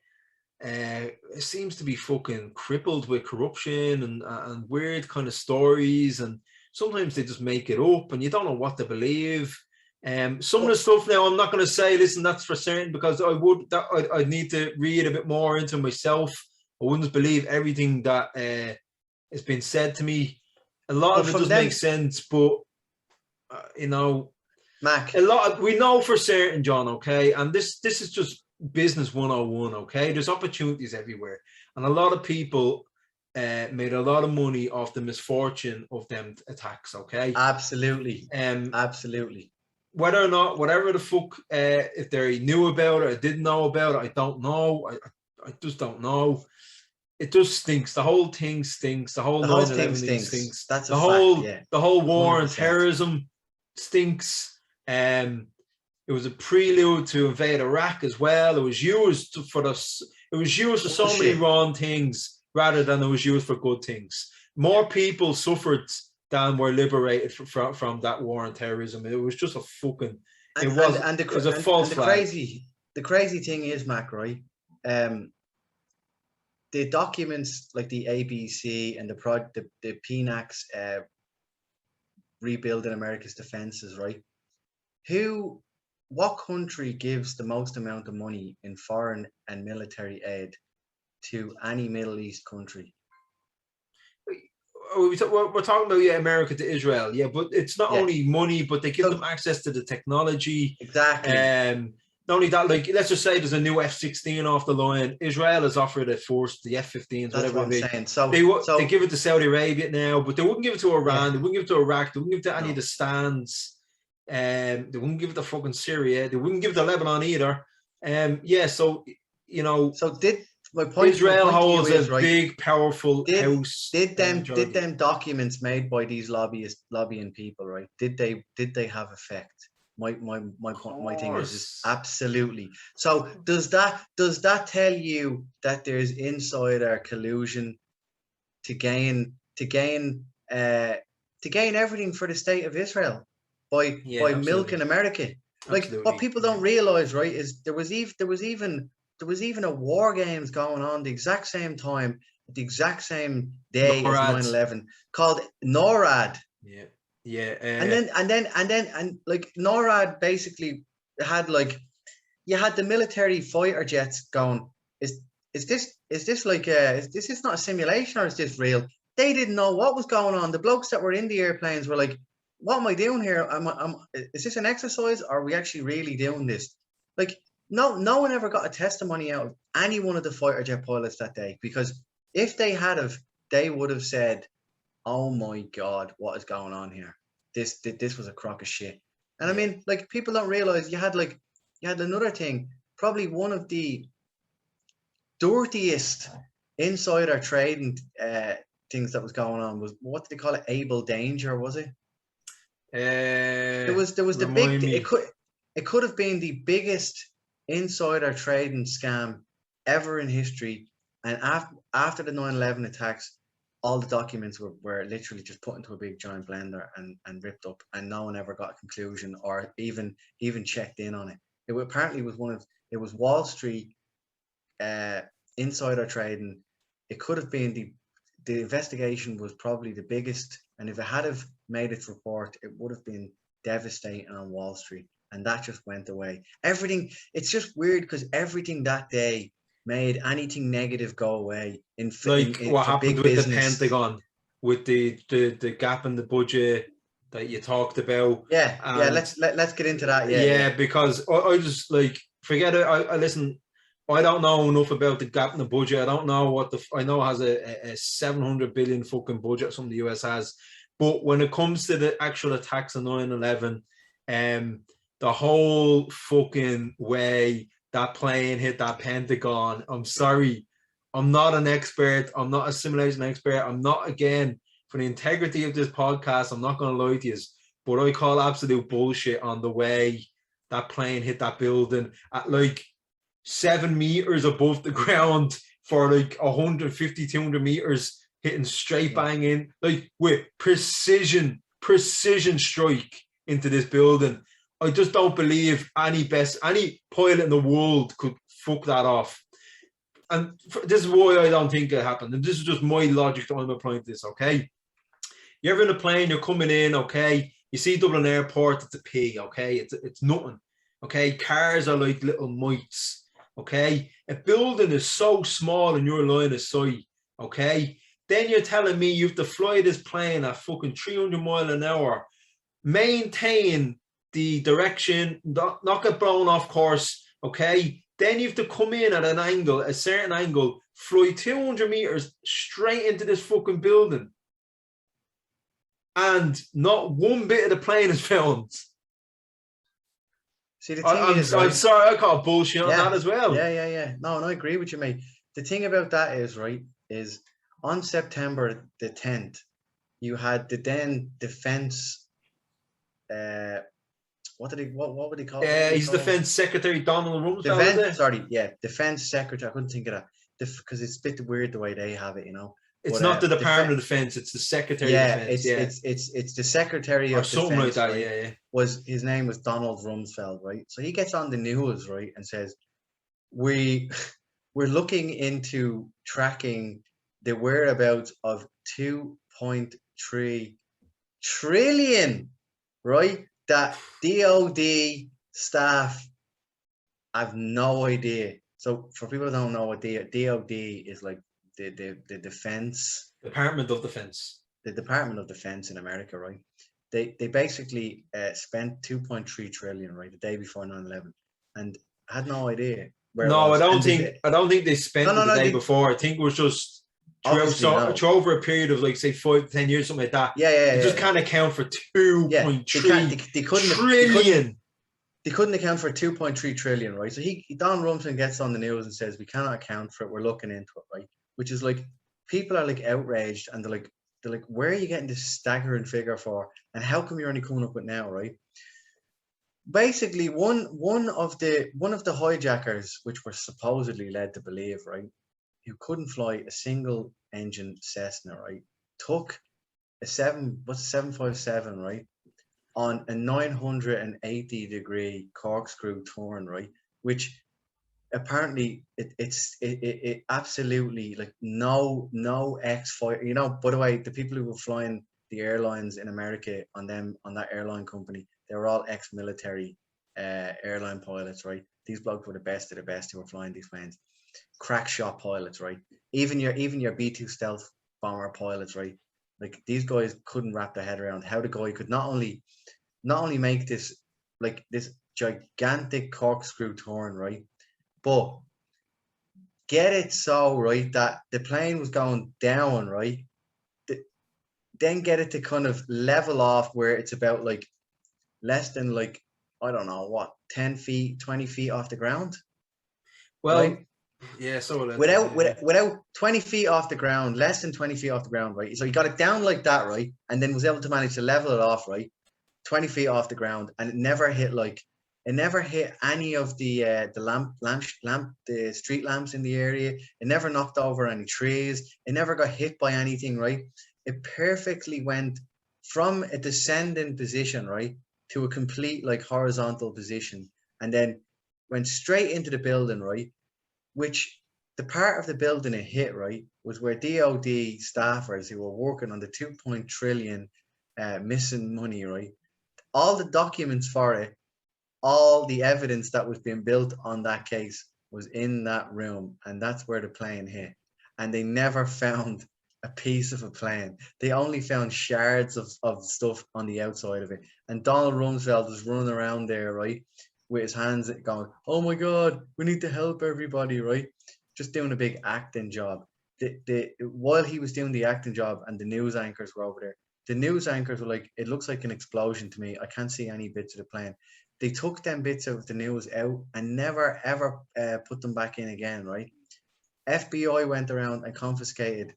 fucking crippled with corruption and weird kind of stories, and sometimes they just make it up and you don't know what to believe. Some of the stuff now, I'm not going to say, listen, that's for certain, because I'd need to read a bit more into myself. I wouldn't believe everything that has been said to me. A lot of it does make sense, but you know, Mac, we know for certain, John. Okay, and this is just business 101. Okay, there's opportunities everywhere, and a lot of people made a lot of money off the misfortune of them attacks. Okay, absolutely. Absolutely. Whether or not, whatever the fuck, if they knew about it or didn't know about it, I don't know. I just don't know. It just stinks. The whole thing stinks. The whole 9/11 thing stinks. That's the whole war 100%. On terrorism stinks. It was a prelude to invade Iraq as well. It was used for so many wrong things rather than it was used for good things. More people suffered than were liberated from that war on terrorism. It was just a fucking. It was a false flag. The crazy thing is, Mac, right? The documents like the ABC and the PNACs rebuilding America's defenses, right? What country gives the most amount of money in foreign and military aid to any Middle East country? We're talking about America to Israel, but it's not only money, but they give them access to the technology. Exactly. Not only that, like, let's just say there's a new F-16 off the line. Israel has offered it first, the F-15s, whatever it may be. So they give it to Saudi Arabia now, but they wouldn't give it to Iran. They wouldn't give it to Iraq. They wouldn't give it to any of the stands. They wouldn't give it to fucking Syria. They wouldn't give it to Lebanon either. So, you know. So Israel holds is, a big, powerful house. Did them documents made by these lobbying people, right? Did they have effect? My thing is absolutely. So does that tell you that there's insider collusion to gain everything for the state of Israel by milking America? Like, absolutely. What people don't realize, right, is there was even a war games going on the exact same time, the exact same day NORAD. As 9/11, called NORAD. Yeah. And like NORAD basically had, like, you had the military fighter jets going. Is this like is this not a simulation, or is this real? They didn't know what was going on. The blokes that were in the airplanes were like, what am I doing here? Is this an exercise, or are we actually really doing this? Like, no one ever got a testimony out of any one of the fighter jet pilots that day, because if they had they would have said, oh my God, what is going on here? This was a crock of shit. And I mean, like, people don't realize you had another thing, probably one of the dirtiest insider trading things that was going on was, what did they call it? Able Danger, was it? There was the big. It could have been the biggest insider trading scam ever in history. And after the 9/11 attacks, all the documents were literally just put into a big giant blender and ripped up, and no one ever got a conclusion or even checked in on it. It apparently was it was Wall Street insider trading. It could have been the investigation was probably the biggest, and if it had have made its report, it would have been devastating on Wall Street, and that just went away. Everything, it's just weird because everything that day made anything negative go away. What happened with the Pentagon, with the gap in the budget that you talked about. Let's get into that. Because I just, like, forget it. I listen. I don't know enough about the gap in the budget. I don't know I know it has a 700 billion fucking budget, something the US has. But when it comes to the actual attacks on 9/11, the whole fucking way that plane hit that Pentagon, I'm sorry, I'm not an expert. I'm not a simulation expert. I'm not, again, for the integrity of this podcast, I'm not going to lie to you, but I call absolute bullshit on the way that plane hit that building at like 7 meters above the ground for like 150, 200 meters, hitting straight bang in, like with precision strike into this building. I just don't believe any pilot in the world could fuck that off. And this is why I don't think it happened. And this is just my logic that I'm applying to this, okay? You're ever in a plane, you're coming in, okay? You see Dublin Airport, it's a pig, okay? It's nothing, okay? Cars are like little mites, okay? A building is so small in your line of sight, okay? Then you're telling me you have to fly this plane at fucking 300 miles an hour, maintain the direction, not get blown off course, okay? Then you have to come in at an angle, a certain angle, fly 200 meters straight into this fucking building. And not one bit of the plane is filmed. See, the thing I'm sorry, I call bullshit on that as well. Yeah. No, I agree with you, mate. The thing about that is, right, is on September the 10th, you had the then defense, what would he call it? He's Defense Secretary Donald Rumsfeld. Defense Secretary. I couldn't think of that because it's a bit weird the way they have it, you know. It's not the Department of Defense; it's the Secretary of Defense. It's the Secretary of Defense. Or something like that. Right? His name was Donald Rumsfeld, right? So he gets on the news, right, and says, we're looking into tracking the whereabouts of 2.3 trillion, right? That DOD staff have no idea. So for people who don't know what DOD is, like the defense Department of Defense. The Department of Defense in America, right? They basically spent 2.3 trillion, right, the day before 9/11, and had no idea where. No, I don't think they spent the day before. I think it was just over a period of, like, say 5 to 10 years, something like that. Yeah. It just can't account for 2.3 trillion. they couldn't account for 2.3 trillion, right? So Don Rumsfeld gets on the news and says, we cannot account for it. We're looking into it, right? Which is like, people are like outraged, and they're like, where are you getting this staggering figure for? And how come you're only coming up with now, right? Basically, one of the hijackers, which were supposedly led to believe, right, who couldn't fly a single engine Cessna, right, took a 757, right, on a 980-degree corkscrew turn, right, which apparently it absolutely, like, no ex-fire. You know, by the way, the people who were flying the airlines in America on that airline company, they were all ex-military airline pilots, right? These blokes were the best of the best who were flying these planes. Crack shot pilots, right? Even your B-2 stealth bomber pilots, right? Like, these guys couldn't wrap their head around how the guy could not only make this, like, this gigantic corkscrew turn, right, but get it so right that the plane was going down, right? Then get it to kind of level off where it's about like less than, like, I don't know what, 10 feet, 20 feet off the ground. Well, right? Yeah, so without 20 feet off the ground, less than 20 feet off the ground, right? So he got it down like that, right? And then was able to manage to level it off, right? 20 feet off the ground, and it never hit any of the the street lamps in the area. It never knocked over any trees. It never got hit by anything, right? It perfectly went from a descending position, right, to a complete, like, horizontal position, and then went straight into the building, right? Which the part of the building it hit, right, was where DOD staffers who were working on the 2 trillion missing money, right? All the documents for it, all the evidence that was being built on that case was in that room, and that's where the plane hit. And they never found a piece of a plane. They only found shards of stuff on the outside of it. And Donald Rumsfeld was running around there, right, with his hands going, oh my God, we need to help everybody, right? Just doing a big acting job. While he was doing the acting job and the news anchors were over there, the news anchors were like, it looks like an explosion to me. I can't see any bits of the plane. They took them bits of the news out and never, ever put them back in again, right? FBI went around and confiscated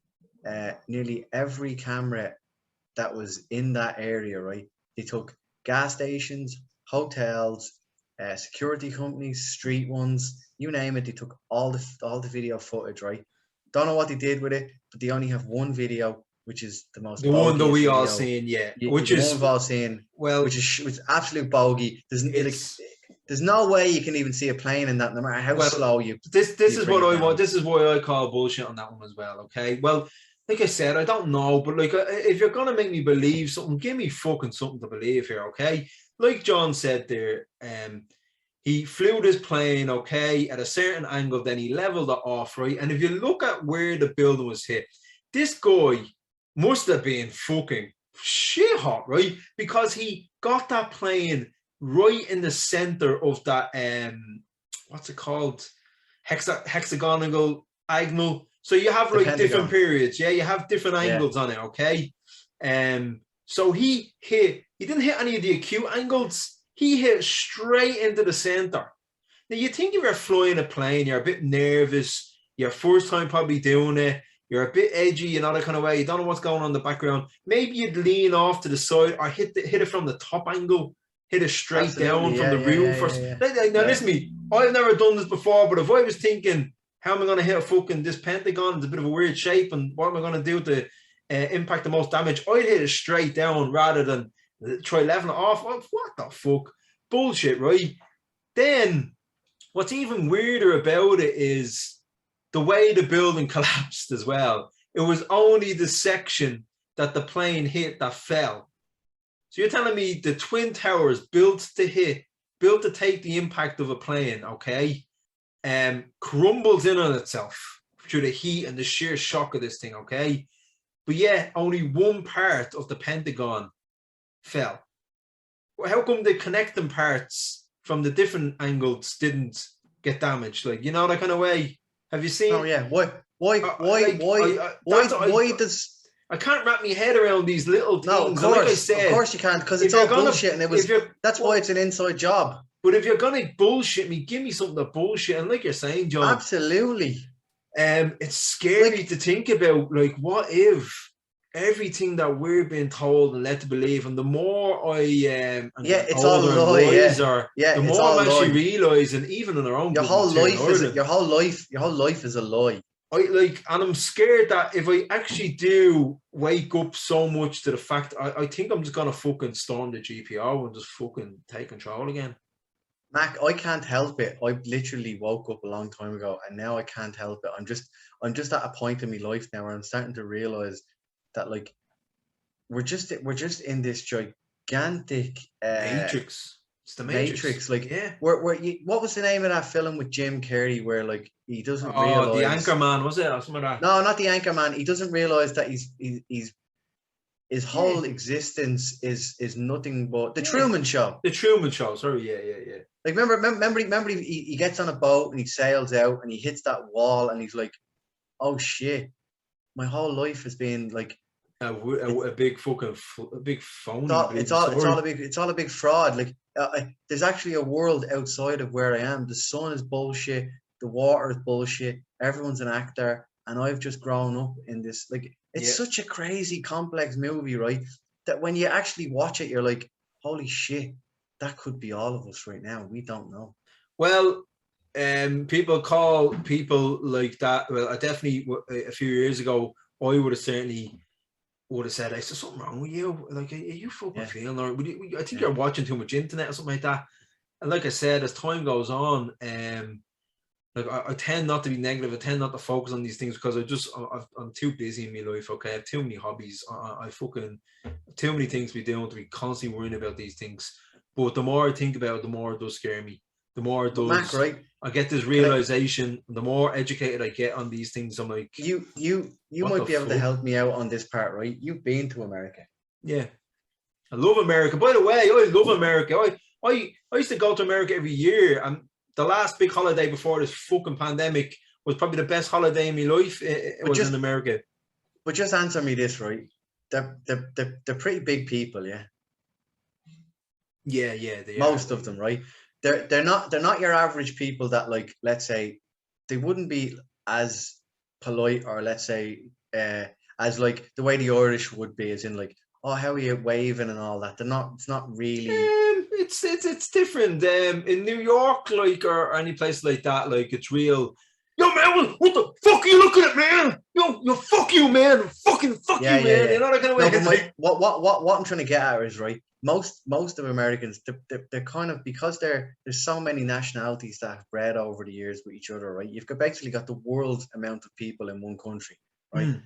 nearly every camera that was in that area, right? They took gas stations, hotels, security companies, street ones, you name it. They took all the video footage, right? Don't know what they did with it, but they only have one video, which is the most the one that we video. all seen, yeah, which is one we've all seen. Well, which is absolute bogey. There's no way you can even see a plane in that, no matter how slow you. This is what I want. This is why I call bullshit on that one as well. Okay, well, like I said, I don't know, but like, if you're gonna make me believe something, give me fucking something to believe here, okay? Like John said there, he flew this plane, okay, at a certain angle, then he leveled it off, right? And if you look at where the building was hit, this guy must have been fucking shit hot, right? Because he got that plane right in the center of that, what's it called? Hexagonal angle. So you have like different periods, yeah? You have different angles on it, okay? So he didn't hit any of the acute angles. He hit straight into the center. Now, you think if you're flying a plane, you're a bit nervous, your first time probably doing it, you're a bit edgy, you know, that kind of way, you don't know what's going on in the background. Maybe you'd lean off to the side or hit it from the top angle, hit it straight down from the roof. Now, listen to me, I've never done this before, but if I was thinking, how am I going to hit a fucking this pentagon? It's a bit of a weird shape, and what am I going to do to impact the most damage? I'd hit it straight down rather than try leveling it off. What the fuck? Bullshit, right? Then, what's even weirder about it is the way the building collapsed as well. It was only the section that the plane hit that fell. So you're telling me the Twin Towers built to take the impact of a plane, okay, crumbles in on itself through the heat and the sheer shock of this thing, okay? But yeah, only one part of the Pentagon fell. Well, how come the connecting parts from the different angles didn't get damaged? Like, you know, that kind of way. Have you seen? Oh yeah. Why does? I can't wrap my head around these little things. No, of course you can't, because it's all bullshit, and that's why it's an inside job. But if you're gonna bullshit me, give me something to bullshit. And like you're saying, John, Absolutely. it's scary to think about. Like, what if everything that we're being told and led to believe, and the more it's all a lie. The more I'm actually realizing, even in our own your whole life is a lie. And I'm scared that if I actually do wake up so much to the fact, I think I'm just gonna fucking storm the GPO and just fucking take control again. Mac, I can't help it. I literally woke up a long time ago, and now I can't help it. I'm just at a point in my life now where I'm starting to realize that, like, we're just in this gigantic Matrix. It's the Matrix. Like, what was the name of that film with Jim Carrey where, like, he doesn't realize? Oh, the Anchorman, was it? Or something like that? No, not the Anchorman. He doesn't realize that his whole existence is nothing but the Truman Show. The Truman Show. Sorry, yeah. Like, remember, he gets on a boat and he sails out and he hits that wall and he's like, "Oh shit, my whole life has been like a big fucking big phony." It's all a big fraud. Like, there's actually a world outside of where I am. The sun is bullshit. The water is bullshit. Everyone's an actor, and I've just grown up in this. Like, it's such a crazy, complex movie, right? That when you actually watch it, you're like, "Holy shit, that could be all of us right now. We don't know." Well, people call people like that. Well, I definitely a few years ago, I would have said, "I said something wrong with you. Like, are you fucking feeling? Or I think you're watching too much internet or something like that." And like I said, as time goes on, like I tend not to be negative. I tend not to focus on these things because I'm too busy in my life. Okay, I have too many hobbies. I fucking too many things to be doing to be constantly worrying about these things. But the more I think about it, the more it does scare me. The more it does. Mac, right? I get this realization. The more educated I get on these things, I'm like, you might be able to help me out on this part, right? You've been to America. Yeah, I love America. By the way, I love America. I used to go to America every year, and the last big holiday before this fucking pandemic was probably the best holiday in my life. It was in America. But just answer me this, right? They're pretty big people, yeah. Yeah, most of them, right? They're not your average people that, like, let's say, they wouldn't be as polite, or let's say as like the way the Irish would be, as in like, "Oh, how are you waving" and all that. They're not. It's not really. It's different. In New York, like, or any place like that, like, it's real. Yo, man, what the fuck are you looking at, man? Yo, fuck you, man. Fucking fuck you, man. Yeah. You know that kind of way. What I'm trying to get at is, right, most of Americans, they're kind of, because there's so many nationalities that have bred over the years with each other, right? You've basically got the world's amount of people in one country, right?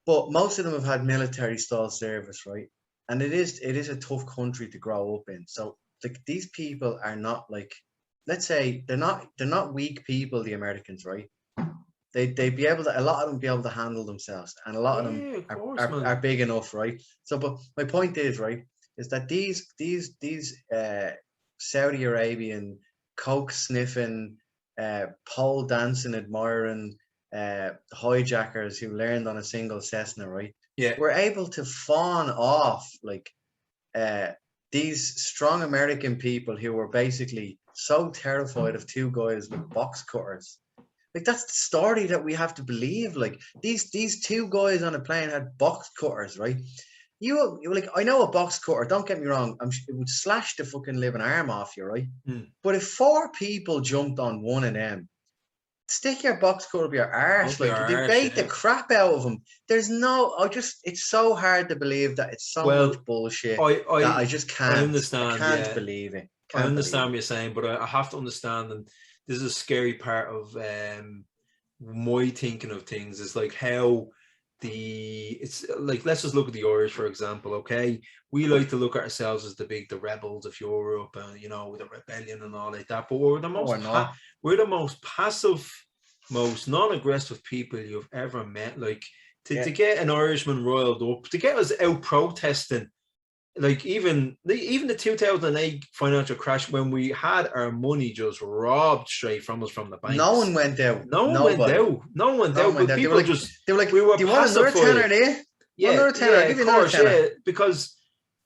But most of them have had military style service, right? And it is a tough country to grow up in. So, like, these people are not, like, let's say, they're not weak people, the Americans, right? They'd be able to, a lot of them be able to handle themselves, and a lot of them are big enough, right? So, but my point is, right, is that these Saudi Arabian coke sniffing, pole dancing, admiring hijackers who learned on a single Cessna, right? Yeah, were able to fawn off, like, these strong American people who were basically so terrified of two guys with box cutters. Like, that's the story that we have to believe. Like, these two guys on a plane had box cutters, right? You like, I know a box cutter, don't get me wrong, it would slash the fucking living arm off you, right? But if 4 people jumped on one of them, stick your box cutter up your arse, like, they bait the crap out of them. There's no, it's so hard to believe that it's so much bullshit that I just can't. I can't believe it. I understand what you're saying, but I have to understand, and this is a scary part of my thinking of things, is like how it's like, let's just look at the Irish, for example. Okay, we like to look at ourselves as the rebels of Europe, and, you know, with the rebellion and all like that, but we're the most passive, most non-aggressive people you've ever met. Like, to get an Irishman riled up, to get us out protesting, like, even the 2008 financial crash, when we had our money just robbed straight from us from the banks. No one went out. No one went out. But people they were like, we were, do you want another tenner there? Yeah, another tenner. I'll give you another tenner. Because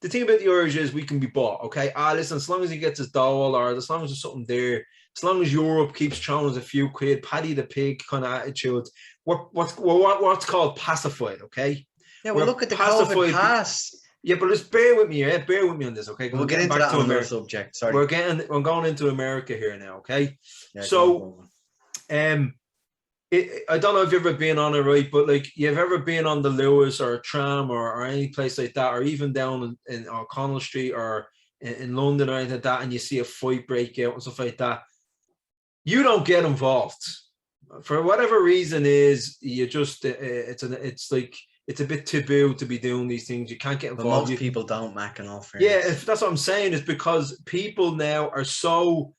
the thing about the Irish is we can be bought, okay? Listen, as long as he gets his dole, or as long as there's something there, as long as Europe keeps throwing us a few quid, Paddy the Pig kind of attitude, we're what's called pacified, okay? Yeah, well, We're look at the COVID pacified. pass. Yeah, but just bear with me, yeah? Bear with me on this, okay? We'll get into that on another subject. Sorry. We're going into America here now, okay? Yeah, so, I don't know if you've ever been on it, right? But like, you've ever been on the Lewis or a tram or any place like that, or even down in O'Connell Street or in London or anything like that, and you see a fight break out and stuff like that. You don't get involved for whatever reason. Is you just it's a bit taboo to be doing these things. You can't get involved. But most people don't, Mac, and all fairness. Yeah, if that's what I'm saying, is because people now are so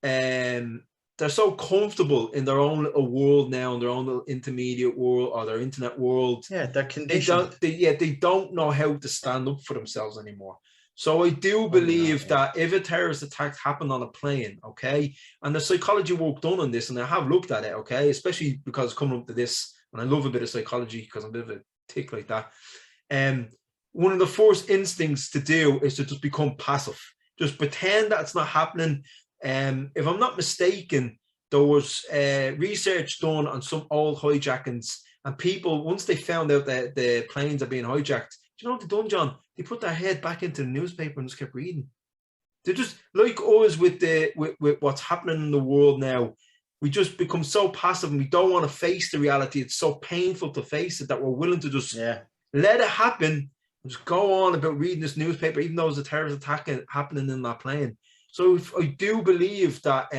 they're so comfortable in their own little world now, in their own little intermediate world or their internet world. Yeah, they're conditioned. They don't know how to stand up for themselves anymore. So I do believe that if a terrorist attack happened on a plane, okay, and the psychology work done on this, and I have looked at it, okay, especially because coming up to this, and I love a bit of psychology because I'm a bit of a tick like that. One of the first instincts to do is to just become passive. Just pretend that it's not happening. If I'm not mistaken, there was research done on some old hijackings, and people, once they found out that the planes are being hijacked, do you know what they done, John? They put their head back into the newspaper and just kept reading. They're just like us with what's happening in the world now. We just become so passive and we don't want to face the reality. It's so painful to face it that we're willing to just let it happen and just go on about reading this newspaper, even though there's a terrorist attack happening in that plane. So I do believe that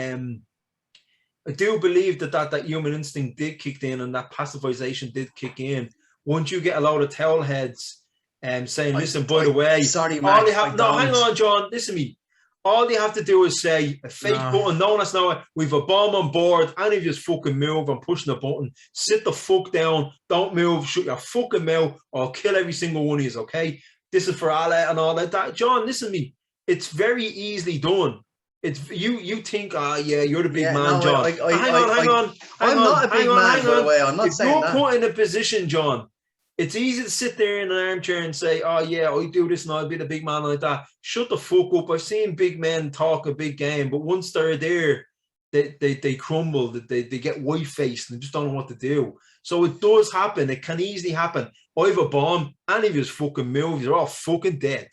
that human instinct did kick in, and that pacifization did kick in. Once you get a load of towel heads saying, listen, by the way, sorry, Mac, hang on, John, listen to me. All you have to do is say a fake button. No one has to know we've a bomb on board. Any of you just fucking move. I'm pushing the button. Sit the fuck down. Don't move. Shut your fucking mouth, or I'll kill every single one of you. Okay? This is for Allah and all like that. John, listen to me. It's very easily done. It's you think, you're the big man, John. Hang on. I'm not a big man, by the way. I'm not saying that. If you're put in a position, John, it's easy to sit there in an armchair and say, I do this and I'll be the big man like that. Shut the fuck up. I've seen big men talk a big game, but once they're there, they crumble, they get white-faced and they just don't know what to do. So it does happen. It can easily happen. I have a bomb. Any of you fucking move. You're all fucking dead.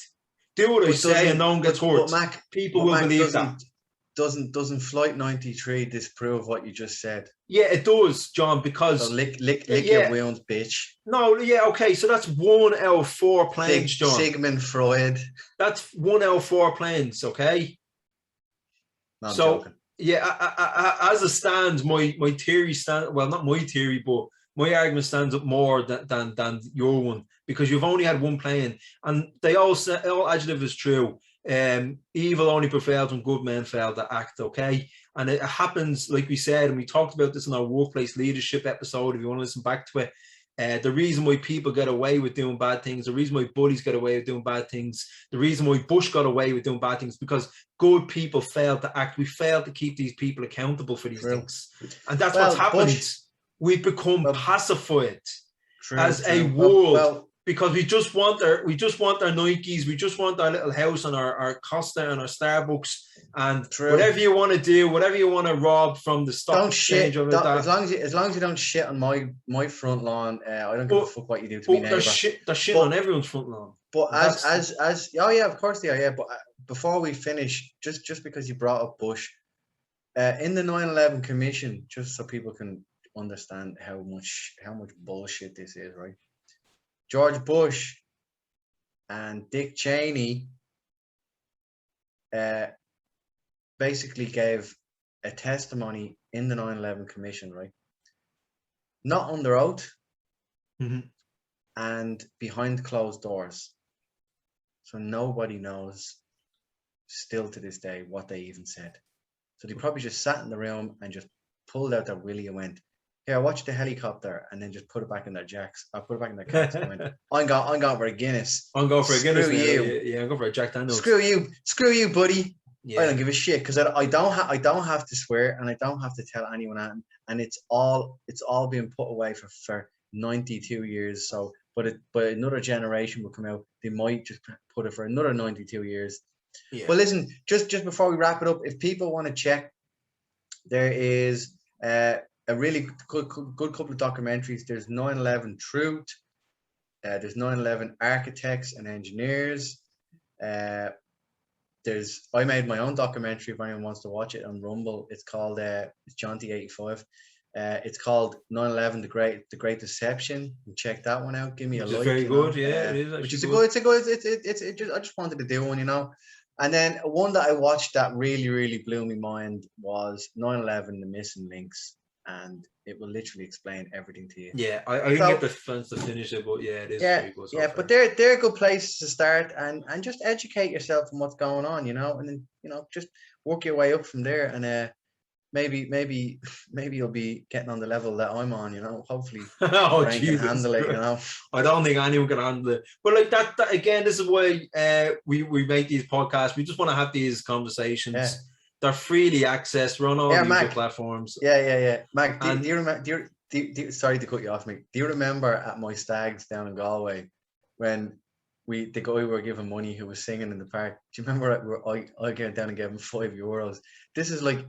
Do what I say and no one gets hurt. People will believe that. Doesn't Flight 93 disprove what you just said? Yeah, it does, John, because... So lick your wounds, bitch. No, yeah, okay, so that's 1 out of 4 planes, John. Sigmund Freud. That's 1 out of 4 planes, okay? No, I'm joking. Yeah, as it stands, my theory stands... Well, not my theory, but my argument stands up more than your one, because you've only had 1 plane, and all adjective is true. Evil only prevails when good men fail to act, okay? And it happens, like we said, and we talked about this in our workplace leadership episode, if you want to listen back to it. The reason why people get away with doing bad things, the reason why bullies get away with doing bad things, the reason why Bush got away with doing bad things, because good people fail to act. We fail to keep these people accountable for these things. And that's what's happened. We've become pacified as a world. Because we just want our Nikes, we just want our little house and our Costa and our Starbucks, and whatever you want to do, whatever you want to rob from the stock exchange of it. As long as you don't shit on my front lawn, I don't give a fuck what you do to me neighbour. They're shit on everyone's front lawn. But as of course they are. Yeah, but before we finish, just because you brought up Bush, in the 9/11 Commission, just so people can understand how much bullshit this is, right? George Bush and Dick Cheney basically gave a testimony in the 9/11 Commission, right? Not under oath, and behind closed doors. So nobody knows still to this day what they even said. So they probably just sat in the room and just pulled out their willy and went, here, watch the helicopter, and then just put it back in their jacks. I put it back in their cats and went, I'm going for a Guinness. I'm going for a Guinness. Screw you. Yeah, I'm going for a Jack Daniels. Screw you, buddy. Yeah. I don't give a shit because I don't have to swear and I don't have to tell anyone, and it's all being put away for 92 years. So but another generation will come out. They might just put it for another 92 years. Yeah. But listen, just before we wrap it up, if people want to check, there is a really good couple of documentaries. There's 9/11 Truth. There's 9/11 Architects and Engineers. I made my own documentary if anyone wants to watch it on Rumble. It's called it's Jonty 85. It's called 9/11 the Great Deception. You check that one out. Give me a like. Very good, yeah. It is which is a good. I just wanted to do one, you know. And then one that I watched that really, really blew my mind was 9/11 The Missing Links, and it will literally explain everything to you. Yeah, I didn't get the chance to finish it, but yeah, it is very good. Yeah, but they're good places to start, and just educate yourself on what's going on, you know, and then, you know, just work your way up from there, and maybe you'll be getting on the level that I'm on, you know. Hopefully, oh, Frank can handle it, you know. I don't think anyone can handle it. But like that again, this is why we make these podcasts. We just want to have these conversations. Yeah. They're freely accessed. We're on all these platforms. Yeah. Mac, do you remember? Sorry to cut you off, mate. Do you remember at my stags down in Galway when the guy we were giving money who was singing in the park? Do you remember I came down and gave him €5? This is like,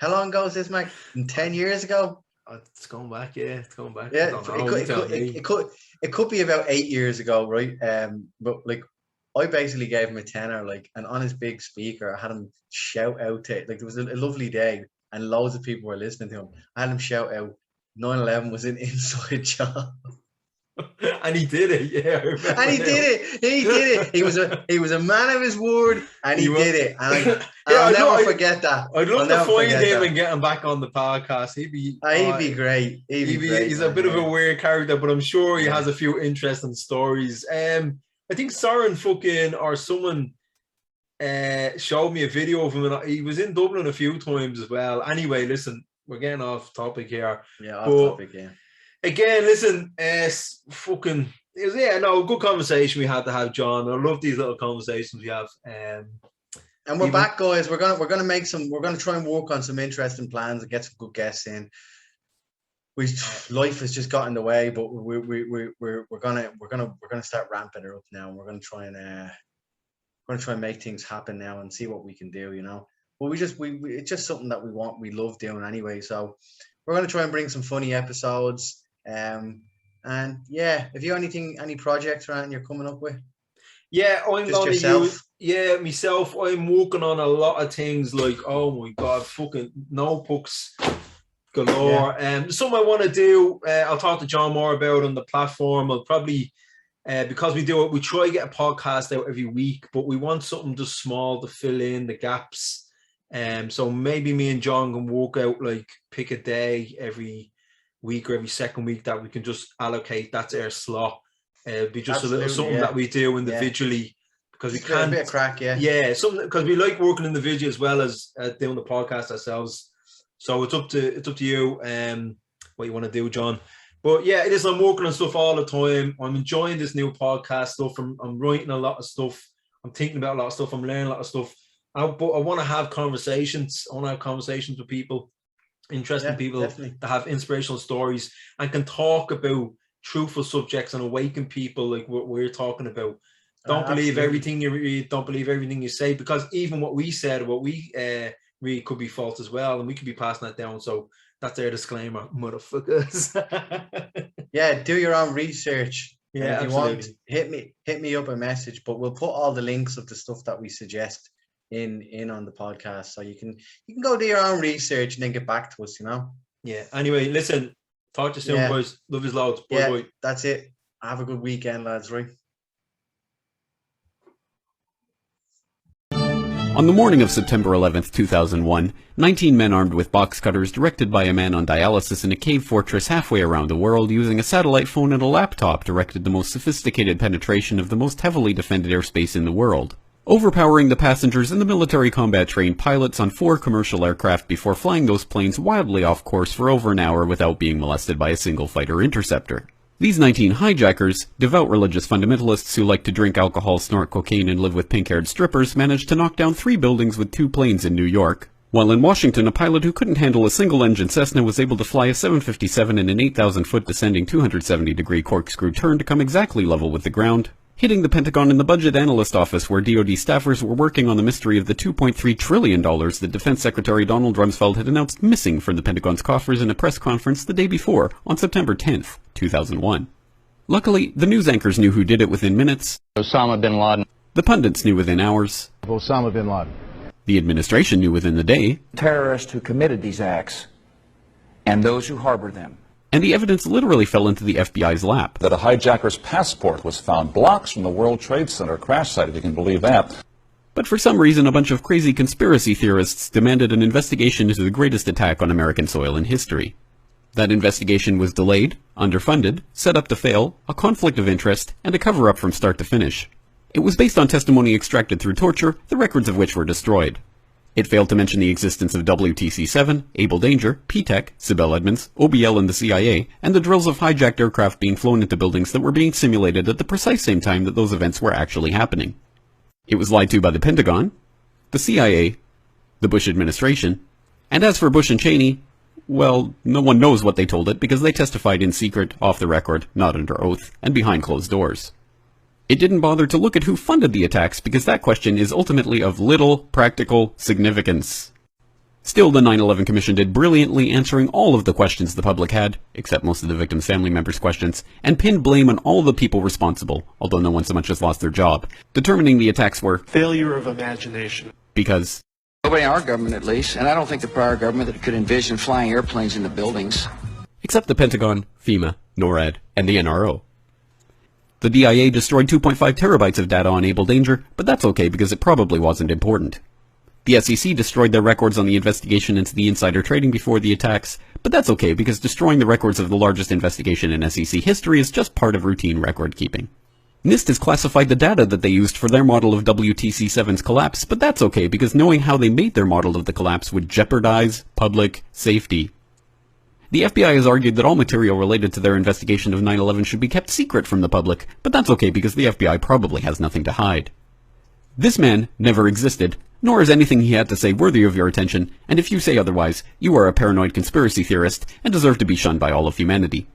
how long ago is this, Mike? 10 years ago? It's going back, yeah. It's going back. Yeah, it could be about 8 years ago, right? But like, I basically gave him a tenner, like, and on his big speaker, I had him shout out to it. Like, there was a lovely day, and loads of people were listening to him. I had him shout out, 9/11 was an inside job. And he did it, yeah. And he did it. He was a man of his word, and he did it. And I'll never forget that. I'd love to find him and get him back on the podcast. He'd be great. He's a bit of a weird character, but I'm sure he has a few interesting stories. I think Soren or someone showed me a video of him, and he was in Dublin a few times as well. Anyway, listen, we're getting off topic here. Yeah, off topic, yeah. Again, listen, good conversation we had to have, John. I love these little conversations we have. And we're back, guys. We're gonna try and work on some interesting plans and get some good guests in. Life has just got in the way, but we're gonna start ramping it up now. And we're gonna try and make things happen now and see what we can do, you know. But it's just something that we love doing anyway. So we're gonna try and bring some funny episodes. And yeah, if you have any projects or anything you're coming up with? Yeah, myself. I'm working on a lot of things, like, oh my god, fucking notebooks galore. Something I want to do. I'll talk to John more about on the platform. I'll probably because we try to get a podcast out every week, but we want something just small to fill in the gaps. So maybe me and John can work out, like, pick a day every week or every second week that we can just allocate. That's our slot. It'd be just a little something that we do individually, because we can't. A bit of crack, something, because we like working individually as well as doing the podcast ourselves. So it's up to you, what you want to do, John. But yeah, it is. I'm working on stuff all the time. I'm enjoying this new podcast stuff. I'm writing a lot of stuff. I'm thinking about a lot of stuff. I'm learning a lot of stuff. But I want to have conversations. I want to have conversations with people, interesting people that have inspirational stories and can talk about truthful subjects and awaken people like what we're talking about. Don't believe everything you read. Don't believe everything you say, because even what we said, what we read could be false as well, and we could be passing that down. So that's our disclaimer, motherfuckers. Yeah, do your own research. Yeah, if you want, hit me up a message, but we'll put all the links of the stuff that we suggest in on the podcast, so you can go do your own research and then get back to us, you know. Yeah. Anyway, listen, talk to you soon, boys. Love you loads. Bye. That's it. Have a good weekend, lads. Right. On the morning of September 11th, 2001, 19 men armed with box cutters, directed by a man on dialysis in a cave fortress halfway around the world using a satellite phone and a laptop, directed the most sophisticated penetration of the most heavily defended airspace in the world, overpowering the passengers and the military combat-trained pilots on 4 commercial aircraft before flying those planes wildly off course for over an hour without being molested by a single fighter interceptor. These 19 hijackers, devout religious fundamentalists who like to drink alcohol, snort cocaine, and live with pink-haired strippers, managed to knock down 3 buildings with 2 planes in New York, While in Washington, a pilot who couldn't handle a single-engine Cessna was able to fly a 757 in an 8,000-foot descending 270-degree corkscrew turn to come exactly level with the ground, hitting the Pentagon in the Budget Analyst Office where DoD staffers were working on the mystery of the $2.3 trillion that Defense Secretary Donald Rumsfeld had announced missing from the Pentagon's coffers in a press conference the day before, on September 10th, 2001. Luckily, the news anchors knew who did it within minutes. Osama bin Laden. The pundits knew within hours. Osama bin Laden. The administration knew within the day. Terrorists who committed these acts and those who harbor them. And the evidence literally fell into the FBI's lap. That a hijacker's passport was found blocks from the World Trade Center crash site, if you can believe that. But for some reason, a bunch of crazy conspiracy theorists demanded an investigation into the greatest attack on American soil in history. That investigation was delayed, underfunded, set up to fail, a conflict of interest, and a cover-up from start to finish. It was based on testimony extracted through torture, the records of which were destroyed. It failed to mention the existence of WTC-7, Able Danger, P-TECH, Sibel Edmonds, OBL and the CIA, and the drills of hijacked aircraft being flown into buildings that were being simulated at the precise same time that those events were actually happening. It was lied to by the Pentagon, the CIA, the Bush administration, and as for Bush and Cheney, well, no one knows what they told it because they testified in secret, off the record, not under oath, and behind closed doors. It didn't bother to look at who funded the attacks because that question is ultimately of little practical significance. Still, the 9/11 Commission did brilliantly answering all of the questions the public had, except most of the victims' family members' questions, and pinned blame on all the people responsible, although no one so much as lost their job, determining the attacks were failure of imagination. Because nobody in our government, at least, and I don't think the prior government that could envision flying airplanes into buildings. Except the Pentagon, FEMA, NORAD, and the NRO. The DIA destroyed 2.5 terabytes of data on Able Danger, but that's okay because it probably wasn't important. The SEC destroyed their records on the investigation into the insider trading before the attacks, but that's okay because destroying the records of the largest investigation in SEC history is just part of routine record keeping. NIST has classified the data that they used for their model of WTC-7's collapse, but that's okay because knowing how they made their model of the collapse would jeopardize public safety. The FBI has argued that all material related to their investigation of 9/11 should be kept secret from the public, but that's okay because the FBI probably has nothing to hide. This man never existed, nor is anything he had to say worthy of your attention, and if you say otherwise, you are a paranoid conspiracy theorist and deserve to be shunned by all of humanity.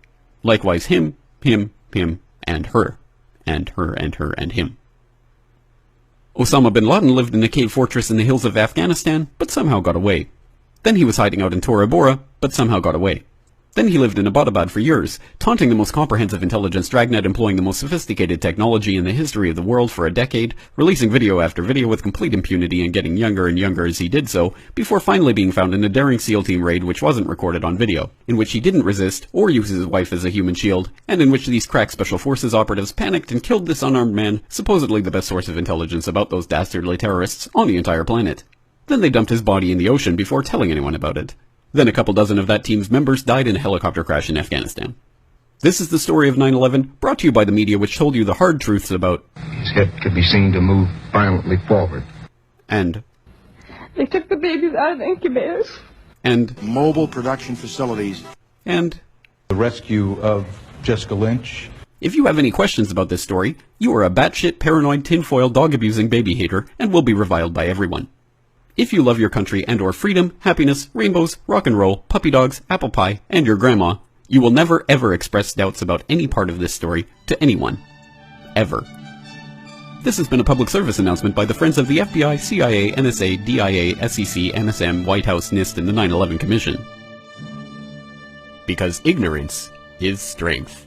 Likewise him, and her. And her, and her, and him. Osama bin Laden lived in a cave fortress in the hills of Afghanistan, but somehow got away. Then he was hiding out in Tora Bora, but somehow got away. Then he lived in Abbottabad for years, taunting the most comprehensive intelligence dragnet employing the most sophisticated technology in the history of the world for a decade, releasing video after video with complete impunity and getting younger and younger as he did so, before finally being found in a daring SEAL team raid which wasn't recorded on video, in which he didn't resist or use his wife as a human shield, and in which these crack special forces operatives panicked and killed this unarmed man, supposedly the best source of intelligence about those dastardly terrorists on the entire planet. Then they dumped his body in the ocean before telling anyone about it. Then a couple dozen of that team's members died in a helicopter crash in Afghanistan. This is the story of 9/11, brought to you by the media which told you the hard truths about his head could be seen to move violently forward. And they took the babies out of the incubators. And mobile production facilities. And the rescue of Jessica Lynch. If you have any questions about this story, you are a batshit paranoid tinfoil dog-abusing baby hater and will be reviled by everyone. If you love your country and or freedom, happiness, rainbows, rock and roll, puppy dogs, apple pie, and your grandma, you will never ever express doubts about any part of this story to anyone. Ever. This has been a public service announcement by the Friends of the FBI, CIA, NSA, DIA, SEC, NSM, White House, NIST, and the 9/11 Commission. Because ignorance is strength.